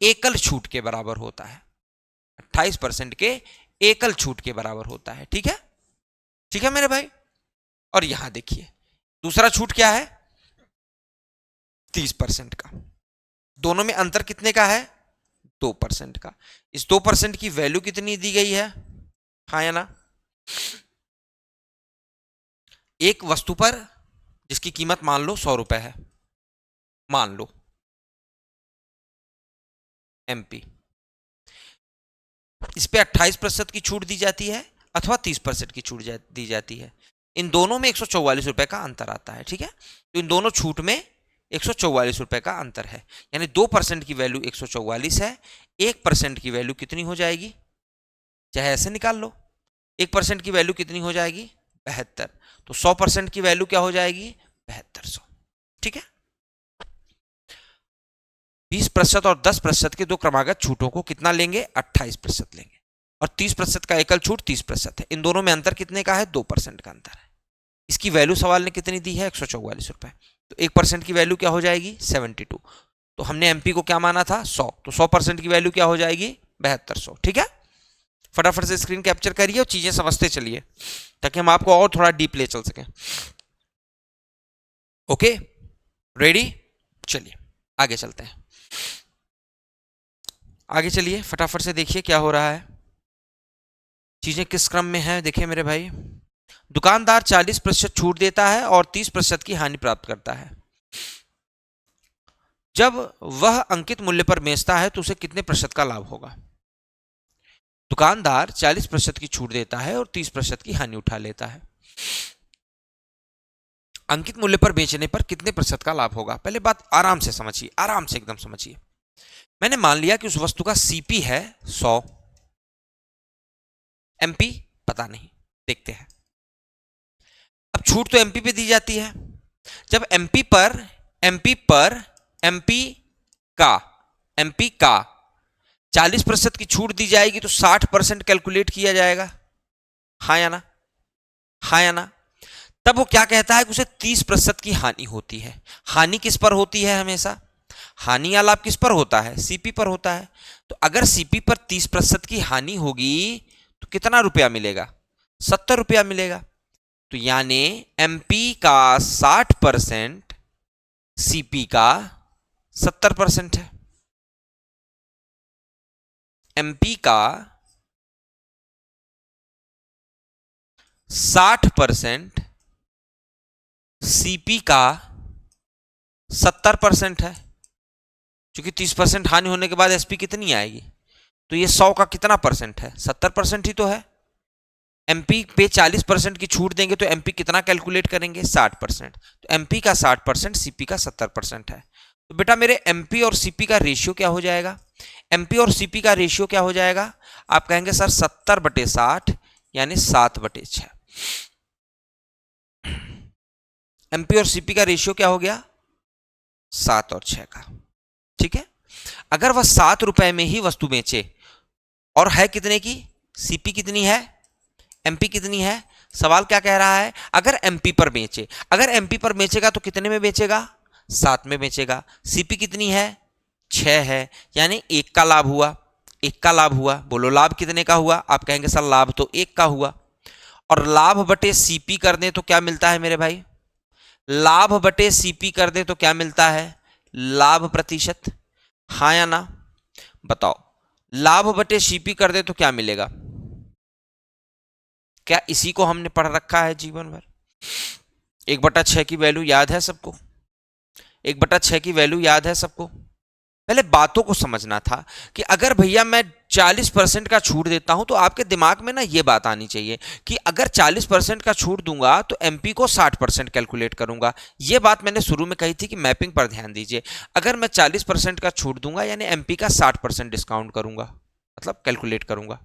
A: एकल छूट के बराबर होता है, 28% के एकल छूट के बराबर होता है। ठीक है, ठीक है मेरे भाई। और यहां देखिए दूसरा छूट क्या है, 30% का, दोनों में अंतर कितने का है, 2% का। इस 2% की वैल्यू कितनी दी गई है, हाँ या ना, एक वस्तु पर जिसकी कीमत मान लो 100 रुपए है, मान लो एमपी, इस पे 28% की छूट दी जाती है अथवा 30% की छूट दी जाती है। इन दोनों में 144 रुपए का अंतर आता है। ठीक है, तो इन दोनों छूट में 144 रुपए का अंतर है, यानी 2% की वैल्यू 144 है, 1% की वैल्यू कितनी हो जाएगी, चाहे ऐसे निकाल लो, 1% की वैल्यू कितनी हो जाएगी, 72, तो 100% की वैल्यू क्या हो जाएगी, 7200। ठीक है, 20% और 10% के दो क्रमागत छूटों को कितना लेंगे, 28% लेंगे, और 30% का एकल छूट 30% है। इन दोनों में अंतर कितने का है, 2% का अंतर है। इसकी वैल्यू सवाल ने कितनी दी है, 144 रुपए, तो 1% की वैल्यू क्या हो जाएगी, 72, तो हमने एमपी को क्या माना था, 100, तो 100% की वैल्यू क्या हो जाएगी, 7200। ठीक है, फटाफट से स्क्रीन कैप्चर करिए और चीजें समझते चलिए, ताकि हम आपको और थोड़ा डीप ले चल सकें। ओके, रेडी, चलिए आगे चलते हैं, आगे चलिए फटाफट से देखिए क्या हो रहा है। चीजें किस क्रम में हैं देखिए मेरे भाई। दुकानदार 40% छूट देता है और 30% की हानि प्राप्त करता है। जब वह अंकित मूल्य पर बेचता है तो उसे कितने प्रतिशत का लाभ होगा? दुकानदार 40% की छूट देता है और 30% की हानि उठा लेता है। अंकित मूल्य पर बेचने पर कितने प्रतिशत का लाभ होगा? पहले बात आराम से समझिए, आराम से एकदम समझिए। मैंने मान लिया कि उस वस्तु का सीपी है 100, एमपी पता नहीं, देखते हैं। अब छूट तो एमपी पे दी जाती है। जब एमपी का 40% की छूट दी जाएगी तो 60% कैलकुलेट किया जाएगा, हाँ या ना? हाँ या ना? तब वो क्या कहता है कि उसे 30% की हानि होती है। हानि किस पर होती है? हमेशा हानि या लाभ किस पर होता है? सीपी पर होता है। तो अगर सीपी पर 30% की हानि होगी तो कितना रुपया मिलेगा? 70 रुपया मिलेगा। तो यानी एमपी का 60% सीपी का 70% है। एमपी का 60% सीपी का 70% है। क्योंकि 30% हानि होने के बाद एसपी कितनी आएगी? तो ये 100 का कितना परसेंट है? 70% ही तो है। एमपी पे 40% की छूट देंगे तो एमपी कितना कैलकुलेट करेंगे? 60%। तो एमपी का 60% सीपी का 70% है। तो बेटा मेरे एमपी और सीपी का रेशियो क्या हो जाएगा? एमपी और सीपी का रेशियो क्या हो जाएगा? आप कहेंगे सर 70/60 यानी 7/6। एमपी और सीपी का रेशियो क्या हो गया? 7 और 6 का। ठीक है। अगर वह 7 रुपए में ही वस्तु बेचे और है कितने की? सीपी कितनी है? एमपी कितनी है? सवाल क्या कह रहा है? अगर एमपी पर बेचे, अगर एमपी पर बेचेगा तो कितने में बेचेगा? 7 में बेचेगा। सीपी कितनी है? 6 है, यानी 1 का लाभ हुआ। 1 का लाभ हुआ। बोलो लाभ कितने का हुआ? आप कहेंगे सर लाभ तो 1 का हुआ। और लाभ बटे सीपी कर दें तो क्या मिलता है मेरे भाई? लाभ बटे सीपी कर दें तो क्या मिलता है? लाभ प्रतिशत। हाँ या ना? बताओ, लाभ बटे सीपी कर दे तो क्या मिलेगा? क्या इसी को हमने पढ़ रखा है जीवन भर? 1/6 की वैल्यू याद है सबको? 1/6 की वैल्यू याद है सबको? पहले बातों को समझना था कि अगर भैया मैं 40% का छूट देता हूं तो आपके दिमाग में ना ये बात आनी चाहिए कि अगर 40% का छूट दूंगा तो एमपी को 60% कैलकुलेट करूंगा। ये बात मैंने शुरू में कही थी कि मैपिंग पर ध्यान दीजिए। अगर मैं 40% का छूट दूंगा यानी एमपी का 60% डिस्काउंट करूंगा, मतलब कैलकुलेट करूंगा।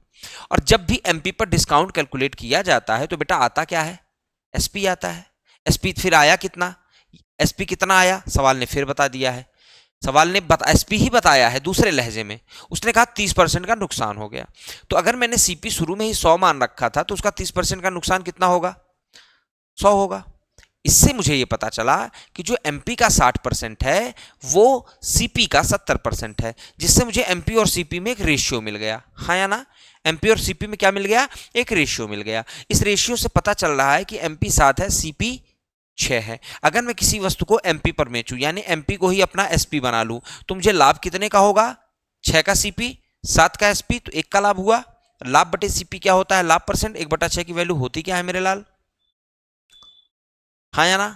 A: और जब भी एमपी पर डिस्काउंट कैलकुलेट किया जाता है तो बेटा आता क्या है? एसपी आता है। एसपी फिर आया कितना? एसपी कितना आया? सवाल ने फिर बता दिया है। सवाल ने एसपी ही बताया है दूसरे लहजे में। उसने कहा 30% का नुकसान हो गया। तो अगर मैंने सीपी शुरू में ही 100 मान रखा था तो उसका 30% का नुकसान कितना होगा? 100 होगा। इससे मुझे यह पता चला कि जो एमपी का 60% है वो सीपी का 70% है, जिससे मुझे एमपी और सीपी में एक रेशियो मिल गया। हाँ या ना? एमपी और सीपी में क्या मिल गया? एक रेशियो मिल गया। इस रेशियो से पता चल रहा है कि एमपी 7 है, सीपी 6 है। अगर मैं किसी वस्तु को एमपी पर बेचूं यानी एमपी को ही अपना एसपी बना लूं तो मुझे लाभ कितने का होगा? 6 का सीपी, 7 का एसपी, तो 1 का लाभ हुआ। लाभ बटे सीपी क्या होता है? लाभ परसेंट। 1/6 की वैल्यू होती क्या है मेरे लाल? हाँ या ना?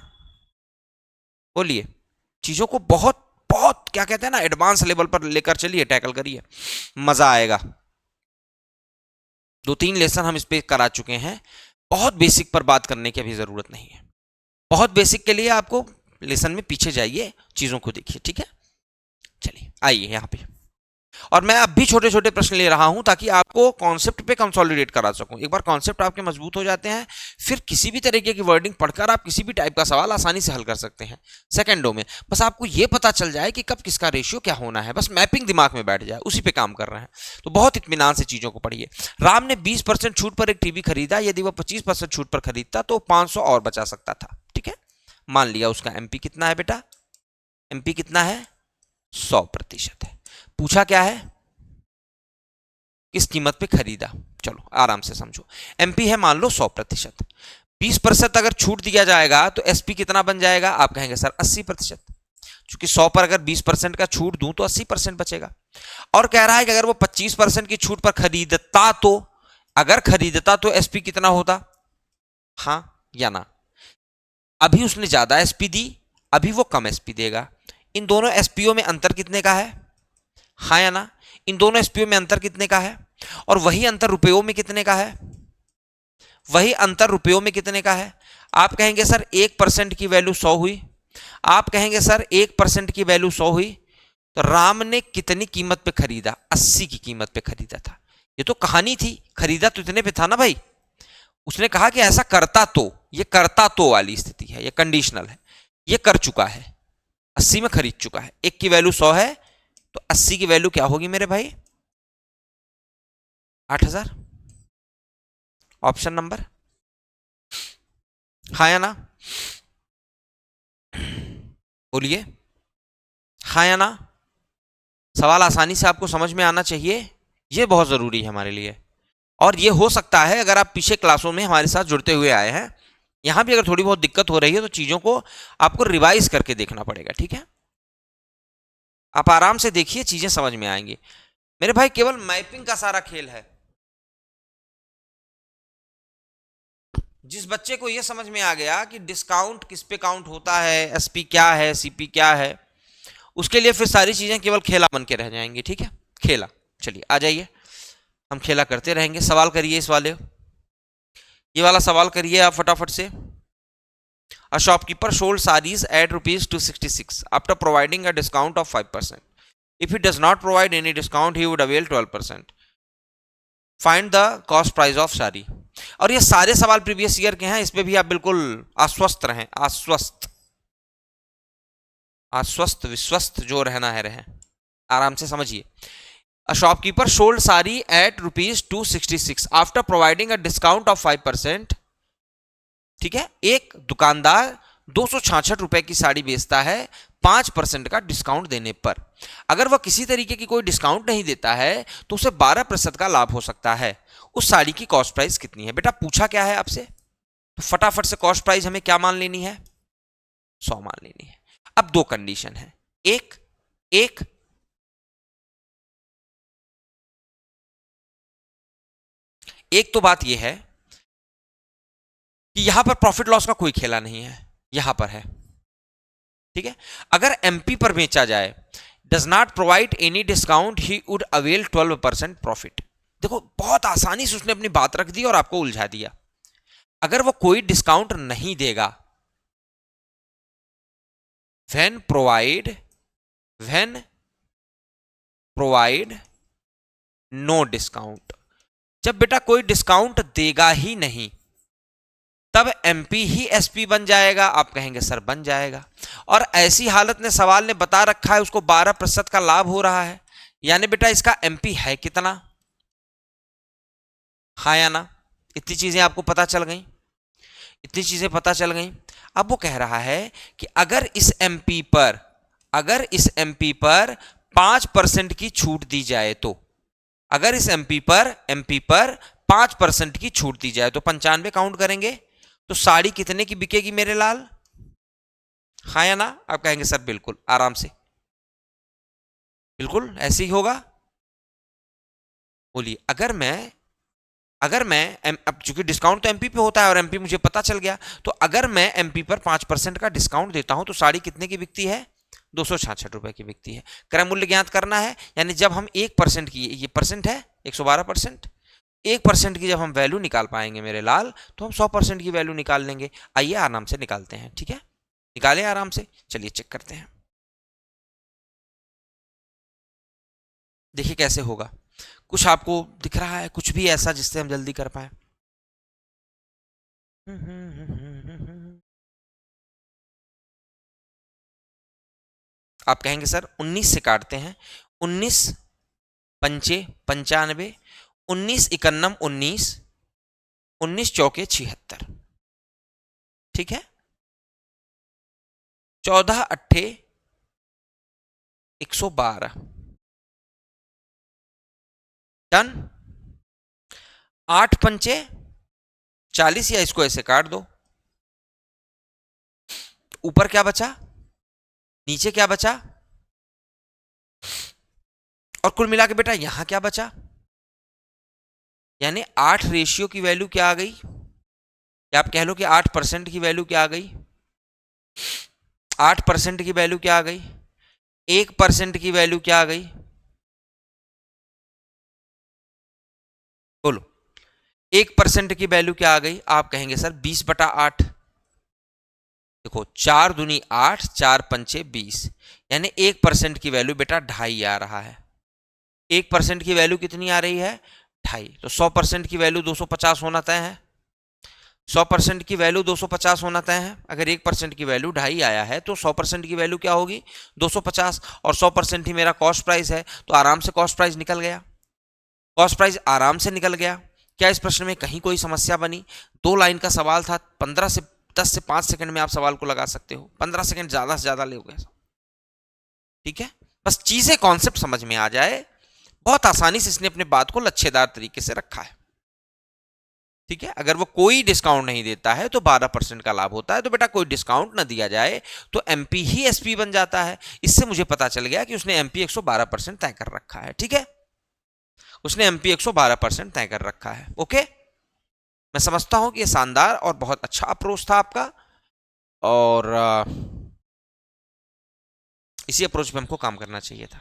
A: बोलिए। चीजों को बहुत बहुत क्या कहते हैं ना, एडवांस लेवल पर लेकर चलिए, टैकल करिए, मजा आएगा। 2-3 लेसन हम इस पे करा चुके हैं। बहुत बेसिक पर बात करने की अभी जरूरत नहीं है। बहुत बेसिक के लिए आपको लेसन में पीछे जाइए, चीजों को देखिए। ठीक है, चलिए आइए यहां पे। और मैं अब भी छोटे छोटे प्रश्न ले रहा हूं ताकि आपको कॉन्सेप्ट पे कंसोलिडेट करा सकूं। एक बार कॉन्सेप्ट आपके मजबूत हो जाते हैं फिर किसी भी तरीके की वर्डिंग पढ़कर आप किसी भी टाइप का सवाल आसानी से हल कर सकते हैं सेकंडों में। बस आपको यह पता चल जाए कि कब किसका रेशियो क्या होना है, बस मैपिंग दिमाग में बैठ जाए, उसी पे काम कर रहे हैं। तो बहुत इत्मीनान से चीजों को पढ़िए। राम ने 20% छूट पर एक टीवी खरीदा। यदि वह 25% छूट पर खरीदता तो 500 और बचा सकता था। ठीक है, मान लिया उसका एमपी कितना है बेटा? एमपी कितना है? 100% है। पूछा क्या है? किस कीमत पे खरीदा। चलो आराम से समझो। एमपी है मान लो 100%। 20% अगर छूट दिया जाएगा तो एसपी कितना बन जाएगा? आप कहेंगे सर 80%। क्योंकि 100 पर अगर 20% का छूट दूं तो 80% बचेगा। और कह रहा है कि अगर वो 25% की छूट पर खरीदता तो अगर खरीदता तो एसपी कितना होता, हाँ या ना? अभी उसने ज्यादा एसपी दी, अभी वो कम एसपी देगा। इन दोनों एसपीओ में अंतर कितने का है, हाँ या ना? इन दोनों एसपीओ में अंतर कितने का है? और वही अंतर रुपयों में कितने का है? वही अंतर रुपयों में कितने का है? आप कहेंगे सर 1% की वैल्यू 100 हुई, आप कहेंगे सर 1% की वैल्यू 100 हुई, तो राम ने कितनी कीमत पे खरीदा? 80 की कीमत पे खरीदा था। ये तो कहानी थी, खरीदा तो इतने पे था ना भाई। उसने कहा कि ऐसा करता तो, ये करता तो वाली स्थिति है, ये कंडीशनल है, ये कर चुका है, 80 में खरीद चुका है। एक की वैल्यू 100 है तो 80 की वैल्यू क्या होगी मेरे भाई? 8000। ऑप्शन नंबर, हाँ या ना? बोलिए, हाँ या ना? सवाल आसानी से आपको समझ में आना चाहिए, ये बहुत जरूरी है हमारे लिए। और ये हो सकता है अगर आप पीछे क्लासों में हमारे साथ जुड़ते हुए आए हैं, यहां भी अगर थोड़ी बहुत दिक्कत हो रही है तो चीजों को आपको रिवाइज करके देखना पड़ेगा, ठीक है? आप आराम से देखिए, चीजें समझ में आएंगी मेरे भाई। केवल मैपिंग का सारा खेल है। जिस बच्चे को यह समझ में आ गया कि डिस्काउंट किस पे काउंट होता है, एसपी क्या है, सीपी क्या है, उसके लिए फिर सारी चीजें केवल खेला बन के रह जाएंगी, ठीक है? खेला। चलिए आ जाइए, हम खेला करते रहेंगे। सवाल करिए इस वाले, ये वाला सवाल करिए आप फटाफट से। A shopkeeper sold sarees at rupees 266 after providing a discount of 5%. If he does not provide any discount, he would avail 12%. Find the cost price of saree. और ये सारे सवाल प्रीवियस ईयर के हैं, इस पे भी आप बिल्कुल आश्वस्त रहें, आश्वस्त, आश्वस्त विश्वस्त जो रहना है रहें, आराम से समझिए। A shopkeeper sold saree at rupees 266 after providing a discount of 5%. ठीक है, एक दुकानदार 266 रुपए की साड़ी बेचता है 5% का डिस्काउंट देने पर। अगर वह किसी तरीके की कोई डिस्काउंट नहीं देता है तो उसे 12% का लाभ हो सकता है। उस साड़ी की कॉस्ट प्राइस कितनी है? बेटा पूछा क्या है आपसे, तो फटाफट से कॉस्ट प्राइस हमें क्या मान लेनी है? 100 मान लेनी है। अब दो कंडीशन है, एक एक एक तो बात यह है कि यहां पर प्रॉफिट लॉस का कोई खेला नहीं है, यहां पर है, ठीक है? अगर एमपी पर बेचा जाए, does not provide any discount, he would avail 12% profit. देखो बहुत आसानी से उसने अपनी बात रख दी और आपको उलझा दिया। अगर वो कोई डिस्काउंट नहीं देगा, व्हेन प्रोवाइड नो डिस्काउंट, जब बेटा कोई डिस्काउंट देगा ही नहीं तब एमपी ही एसपी बन जाएगा। आप कहेंगे सर बन जाएगा, और ऐसी हालत में सवाल ने बता रखा है उसको 12% का लाभ हो रहा है, यानी बेटा इसका एमपी है कितना, हाँ या ना? इतनी चीजें आपको पता चल गई, इतनी चीजें पता चल गई। अब वो कह रहा है कि अगर इस एमपी पर 5% की छूट दी जाए तो, अगर इस एमपी पर 5% की छूट दी जाए तो 95 काउंट करेंगे तो साड़ी कितने की बिकेगी मेरे लाल, हाँ या ना? आप कहेंगे सर बिल्कुल, आराम से, बिल्कुल ऐसे ही होगा। बोलिए, अगर मैं अब चूंकि डिस्काउंट तो एमपी पे होता है और एमपी मुझे पता चल गया, तो अगर मैं एमपी पर 5% का डिस्काउंट देता हूं तो साड़ी कितने की बिकती है? 266 रुपए की बिकती है। क्रय मूल्य ज्ञात करना है, यानी जब हम 1% की, ये परसेंट है 112%, 1% की जब हम वैल्यू निकाल पाएंगे मेरे लाल तो हम 100% की वैल्यू निकाल लेंगे। आइए आराम से निकालते हैं, ठीक है? निकालें आराम से, चलिए चेक करते हैं, देखिए कैसे होगा। कुछ आपको दिख रहा है, कुछ भी ऐसा जिससे हम जल्दी कर पाए? आप कहेंगे सर 19 से काटते हैं, 19 पंचे 95, 19 इकन्नम 19, 19 चौके 76, ठीक है? 14 अट्ठे 112, डन। 8 पंचे 40, या इसको ऐसे काट दो, ऊपर क्या बचा, नीचे क्या बचा, और कुल मिला के बेटा यहां क्या बचा? यानी 8 रेशियो की वैल्यू क्या आ गई, या आप कह लो कि 8% की वैल्यू क्या आ गई, 8% की वैल्यू क्या आ गई, 1% की वैल्यू क्या आ गई, बोलो 1% की वैल्यू क्या आ गई, आप कहेंगे सर 20/8। देखो 4 दूनी 8, 4 पंचे 20, यानी 1% की वैल्यू बेटा 2.5 आ रहा है। 1% की वैल्यू कितनी आ रही है, 2.5। तो 100% की वैल्यू 250 होना तय है। 100% की वैल्यू 250 होना तय है। अगर 1% की वैल्यू 2.5 आया है तो 100% की वैल्यू क्या होगी, 250, और 100% ही मेरा कॉस्ट प्राइस है, तो आराम से कॉस्ट प्राइस निकल गया। कॉस्ट प्राइस आराम से निकल गया। क्या इस प्रश्न में कहीं कोई समस्या बनी? 2 लाइन का सवाल था, 10 से 5 सेकंड में आप सवाल को लगा सकते हो, 15 सेकंड ज्यादा से ज्यादा लोगे। ठीक है, बस चीजें कॉन्सेप्ट समझ में आ जाए, बहुत आसानी से इसने अपने बात को लच्छेदार तरीके से रखा है। ठीक है, अगर वो कोई डिस्काउंट नहीं देता है तो 12% का लाभ होता है, तो बेटा कोई डिस्काउंट ना दिया जाए तो एमपी ही एसपी बन जाता है। इससे मुझे पता चल गया कि उसने एमपी 112% तय कर रखा है। ठीक है, उसने एमपी 112% तय कर रखा है। ओके, मैं समझता हूं कि यह शानदार और बहुत अच्छा अप्रोच था आपका, और इसी अप्रोच पे हमको काम करना चाहिए था।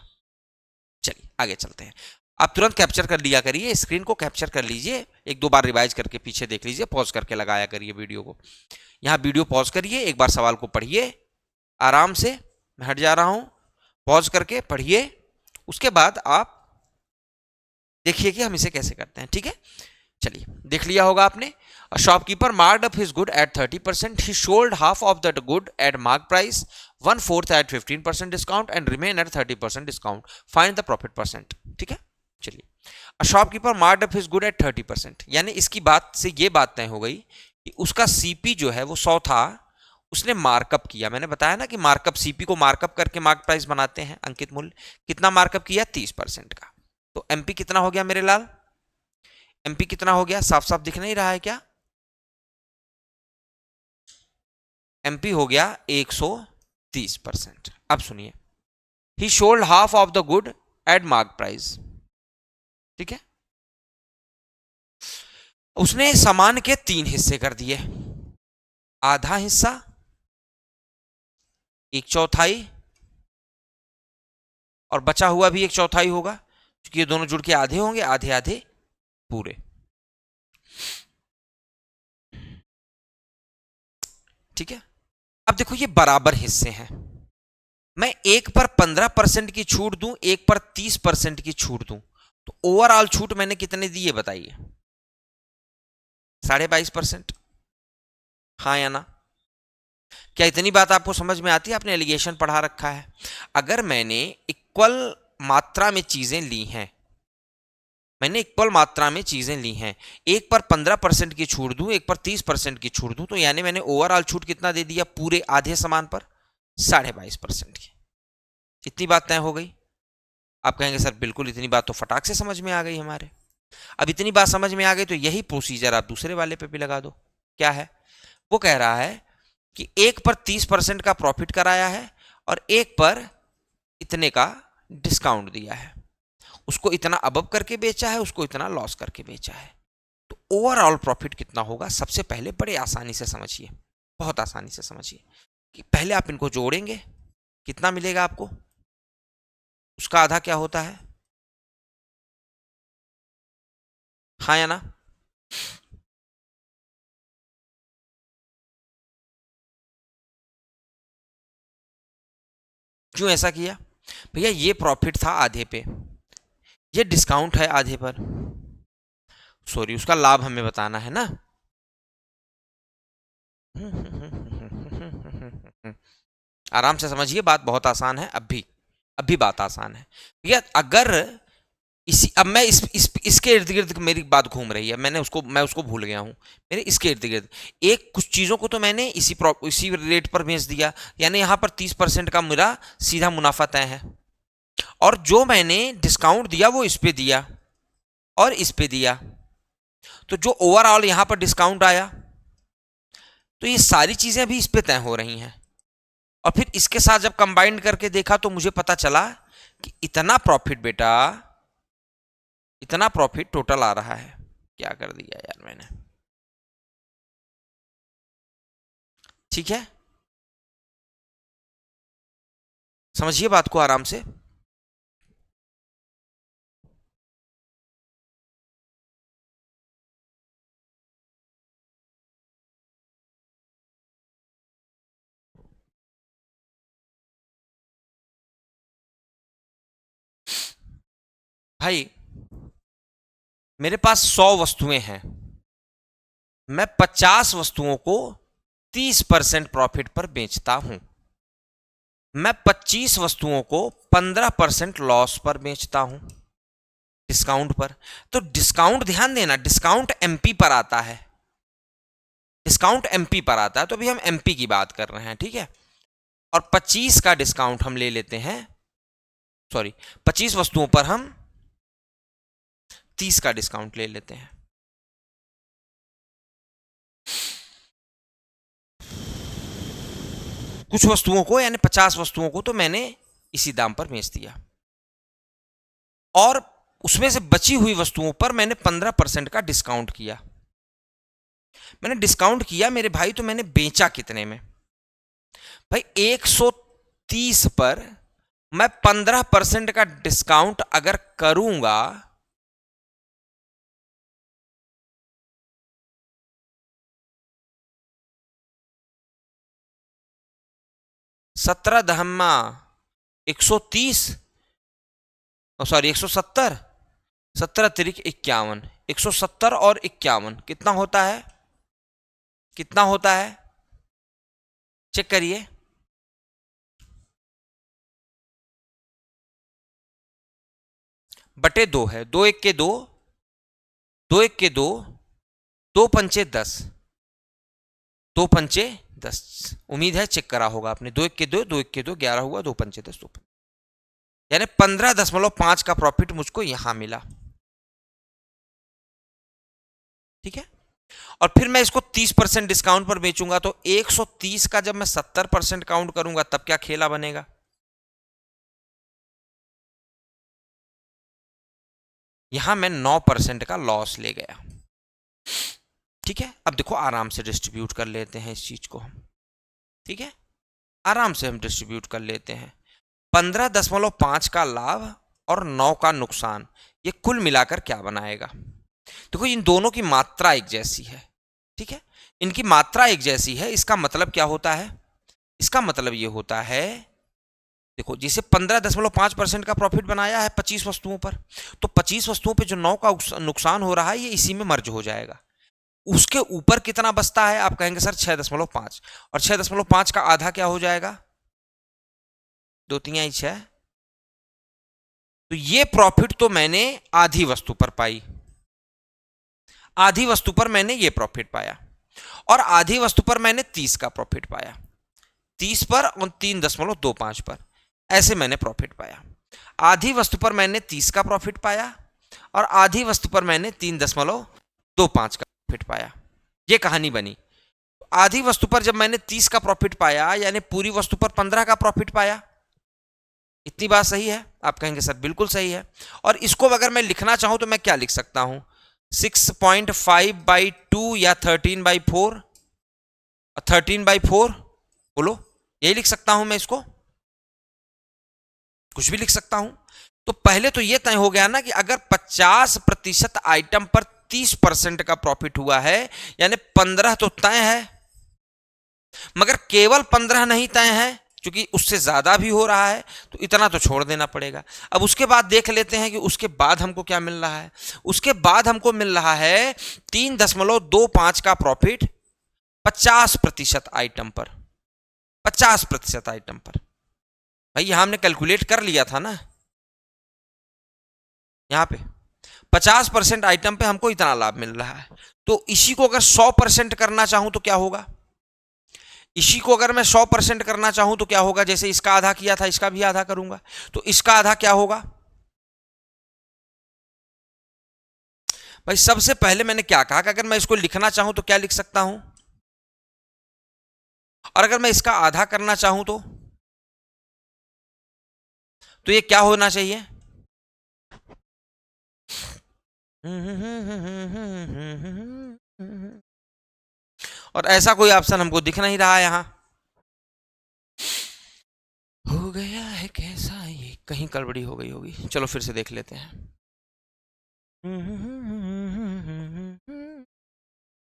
A: चलिए आगे चलते हैं। आप तुरंत कैप्चर कर लिया करिए, स्क्रीन को कैप्चर कर लीजिए, 1-2 बार रिवाइज करके पीछे देख लीजिए, पॉज करके लगाया करिए वीडियो को। यहाँ वीडियो पॉज करिए, एक बार सवाल को पढ़िए आराम से, मैं हट जा रहा हूं, पॉज करके पढ़िए, उसके बाद आप देखिए कि हम इसे कैसे करते हैं। ठीक है, चलिए देख लिया होगा आपने। A shopkeeper marked up his good at 30%. He sold half of that good at mark price, 1/4 at 15% discount, and remain at 30% discount. Find the profit percent. ठीक है, चलिए। A shopkeeper marked up his good at 30%, यानी इसकी बात से ये बात तय हो गई कि उसका सीपी जो है वो 100 था, उसने मार्कअप किया। मैंने बताया ना कि मार्कअप, सीपी को मार्कअप करके मार्क प्राइस बनाते हैं, अंकित मूल्य। कितना मार्कअप किया, 30% का। तो एमपी कितना हो गया मेरे लाल, एमपी कितना हो गया, साफ साफ दिख नहीं रहा है क्या? एमपी हो गया 130%। अब सुनिए, ही sold half of the good at mark price. ठीक है, उसने सामान के 3 हिस्से कर दिए, आधा हिस्सा, 1/4, और बचा हुआ भी 1/4 होगा, क्योंकि ये दोनों जुड़ के आधे होंगे, आधे आधे पूरे। ठीक है, अब देखो ये बराबर हिस्से हैं, मैं एक पर 15% की छूट दूं, एक पर 30% की छूट दूं, तो ओवरऑल छूट मैंने कितने दी है बताइए, 22.5%। हाँ या ना? क्या इतनी बात आपको समझ में आती है? आपने एलिगेशन पढ़ा रखा है। अगर मैंने इक्वल मात्रा में चीजें ली हैं, मैंने इक्वल मात्रा में चीजें ली हैं, एक पर 15% की छूट दूं, एक पर 30% की छूट दूं, तो यानी मैंने ओवरऑल छूट कितना दे दिया पूरे आधे सामान पर, 22.5% की। इतनी बात तय हो गई। आप कहेंगे सर बिल्कुल, इतनी बात तो फटाक से समझ में आ गई हमारे। अब इतनी बात समझ में आ गई तो यही प्रोसीजर आप दूसरे वाले पे भी लगा दो। क्या है वो? कह रहा है कि एक पर 30% का प्रॉफिट कराया है और एक पर इतने का डिस्काउंट दिया है, उसको इतना अबव करके बेचा है, उसको इतना लॉस करके बेचा है, तो ओवरऑल प्रॉफिट कितना होगा? सबसे पहले बड़े आसानी से समझिए, बहुत आसानी से समझिए कि पहले आप इनको जोड़ेंगे, कितना मिलेगा आपको, उसका आधा क्या होता है, हाँ या ना? क्यों ऐसा किया भैया? ये प्रॉफिट था आधे पे, ये डिस्काउंट है आधे पर, सॉरी उसका लाभ हमें बताना है ना। आराम से समझिए, बात बहुत आसान है। अब भी बात आसान है भैया। अगर इसी, अब मैं इसके इर्द गिर्द मेरी बात घूम रही है, मैं उसको भूल गया हूं। मेरे इसके इर्द गिर्द एक कुछ चीजों को तो मैंने इसी रेट पर बेच दिया, यानी यहां पर 30% का मेरा सीधा मुनाफा तय है, और जो मैंने डिस्काउंट दिया वो इस पे दिया और इस पे दिया, तो जो ओवरऑल यहां पर डिस्काउंट आया, तो ये सारी चीजें अभी इस पे तय हो रही हैं। और फिर इसके साथ जब कंबाइंड करके देखा तो मुझे पता चला कि इतना प्रॉफिट बेटा, इतना प्रॉफिट टोटल आ रहा है। क्या कर दिया यार मैंने। ठीक है, समझिए बात को आराम से। भाई मेरे पास 100 वस्तुएं हैं, मैं 50 वस्तुओं को 30% प्रॉफिट पर बेचता हूं, मैं 25 वस्तुओं को 15% लॉस पर बेचता हूं, डिस्काउंट पर। तो डिस्काउंट, ध्यान देना, डिस्काउंट एमपी पर आता है, डिस्काउंट एमपी पर आता है, तो अभी हम एमपी की बात कर रहे हैं, ठीक है। और 25 का डिस्काउंट हम ले लेते हैं, सॉरी 25 वस्तुओं पर हम 30 का डिस्काउंट ले लेते हैं। कुछ वस्तुओं को यानी 50 वस्तुओं को तो मैंने इसी दाम पर बेच दिया, और उसमें से बची हुई वस्तुओं पर मैंने 15% का डिस्काउंट किया। मैंने डिस्काउंट किया मेरे भाई, तो मैंने बेचा कितने में? भाई 130 पर मैं 15% का डिस्काउंट अगर करूंगा, सत्रह दहम्मा 130, सॉरी 170, 17 तिरिक 51, 170 और 51 कितना होता है? कितना होता है चेक करिए। बटे 2 है, 2 1 के 2, 2 1 के 2, 2 पंचे 10, 2 पंचे 10। उम्मीद है चेक करा होगा आपने। 2 1 के 2, 2 1 के 2 11 हुआ, 2 पंचे 10, 2 यानी 15.5 का प्रॉफिट मुझको यहां मिला, ठीक है। और फिर मैं इसको 30% डिस्काउंट पर बेचूंगा, तो 130 का जब मैं 70% काउंट करूंगा तब क्या खेला बनेगा? यहां मैं 9% का लॉस ले गया, ठीक है। अब देखो आराम से डिस्ट्रीब्यूट कर लेते हैं इस चीज को हम, ठीक है, आराम से हम डिस्ट्रीब्यूट कर लेते हैं। 15.5 का लाभ और 9 का नुकसान, ये कुल मिलाकर क्या बनाएगा? देखो इन दोनों की मात्रा एक जैसी है, ठीक है, इनकी मात्रा एक जैसी है। इसका मतलब क्या होता है? इसका मतलब ये होता है, देखो जिसे 15.5% का प्रॉफिट बनाया है 25 वस्तुओं पर, तो 25 वस्तुओं पे जो 9 का नुकसान हो रहा है ये इसी में मर्ज हो जाएगा। उसके ऊपर कितना बचता है? आप कहेंगे सर 6.5, और 6.5 का आधा क्या हो जाएगा? 2 3 6। तो ये प्रॉफिट तो मैंने आधी वस्तु पर पाई, आधी वस्तु पर मैंने ये प्रॉफिट पाया, और आधी वस्तु पर मैंने 30 का प्रॉफिट पाया, 30 पर और 3.25 पर, ऐसे मैंने प्रॉफिट पाया। आधी वस्तु पर मैंने 30 का प्रॉफिट पाया, और आधी वस्तु पर मैंने 3.25 का प्रॉफिट पाया। ये कहानी बनी। आधी वस्तु पर जब मैंने 30 का प्रॉफिट पाया, यानी पूरी वस्तु पर 15 का प्रॉफिट पाया। इतनी बात सही है? आप कहेंगे सर बिल्कुल सही है। और इसको अगर मैं लिखना चाहूं तो मैं क्या लिख सकता हूं? 6.5/2 या 13/4, 13/4, बोलो, यही लिख सकता हूं मैं इसको, कुछ भी लिख सकता हूं। तो पहले तो यह तय हो गया ना कि अगर 50% आइटम पर 30% का प्रॉफिट हुआ है, यानी 15 तो तय है, मगर केवल 15 नहीं तय है, क्योंकि उससे ज्यादा भी हो रहा है, तो इतना तो छोड़ देना पड़ेगा। अब उसके बाद देख लेते हैं कि उसके बाद हमको क्या मिल रहा है। उसके बाद हमको मिल रहा है 3.25 का प्रॉफिट 50% आइटम पर, 50% आइटम पर। भाई यहां हमने कैलकुलेट कर लिया था ना, यहां पे 50% आइटम पे हमको इतना लाभ मिल रहा है। तो इसी को अगर 100% करना चाहूं तो क्या होगा? इसी को अगर मैं 100% करना चाहूं तो क्या होगा? जैसे इसका आधा किया था, इसका भी आधा करूंगा, तो इसका आधा क्या होगा? भाई सबसे पहले मैंने क्या कहा कि अगर मैं इसको लिखना चाहूं तो क्या लिख सकता हूं, और अगर मैं इसका आधा करना चाहूं तो ये क्या होना चाहिए? और ऐसा कोई ऑप्शन हमको दिख नहीं रहा यहाँ। हो गया है कैसा ये, कहीं गड़बड़ी हो गई होगी, चलो फिर से देख लेते हैं।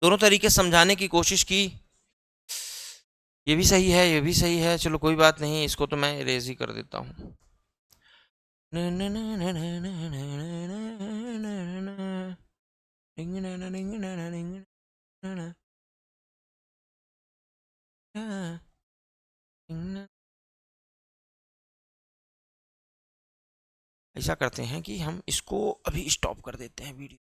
A: दोनों तरीके समझाने की कोशिश की, ये भी सही है, ये भी सही है, चलो कोई बात नहीं, इसको तो मैं इरेज ही कर देता हूँ। ऐसा करते हैं कि हम इसको अभी स्टॉप कर देते हैं वीडियो।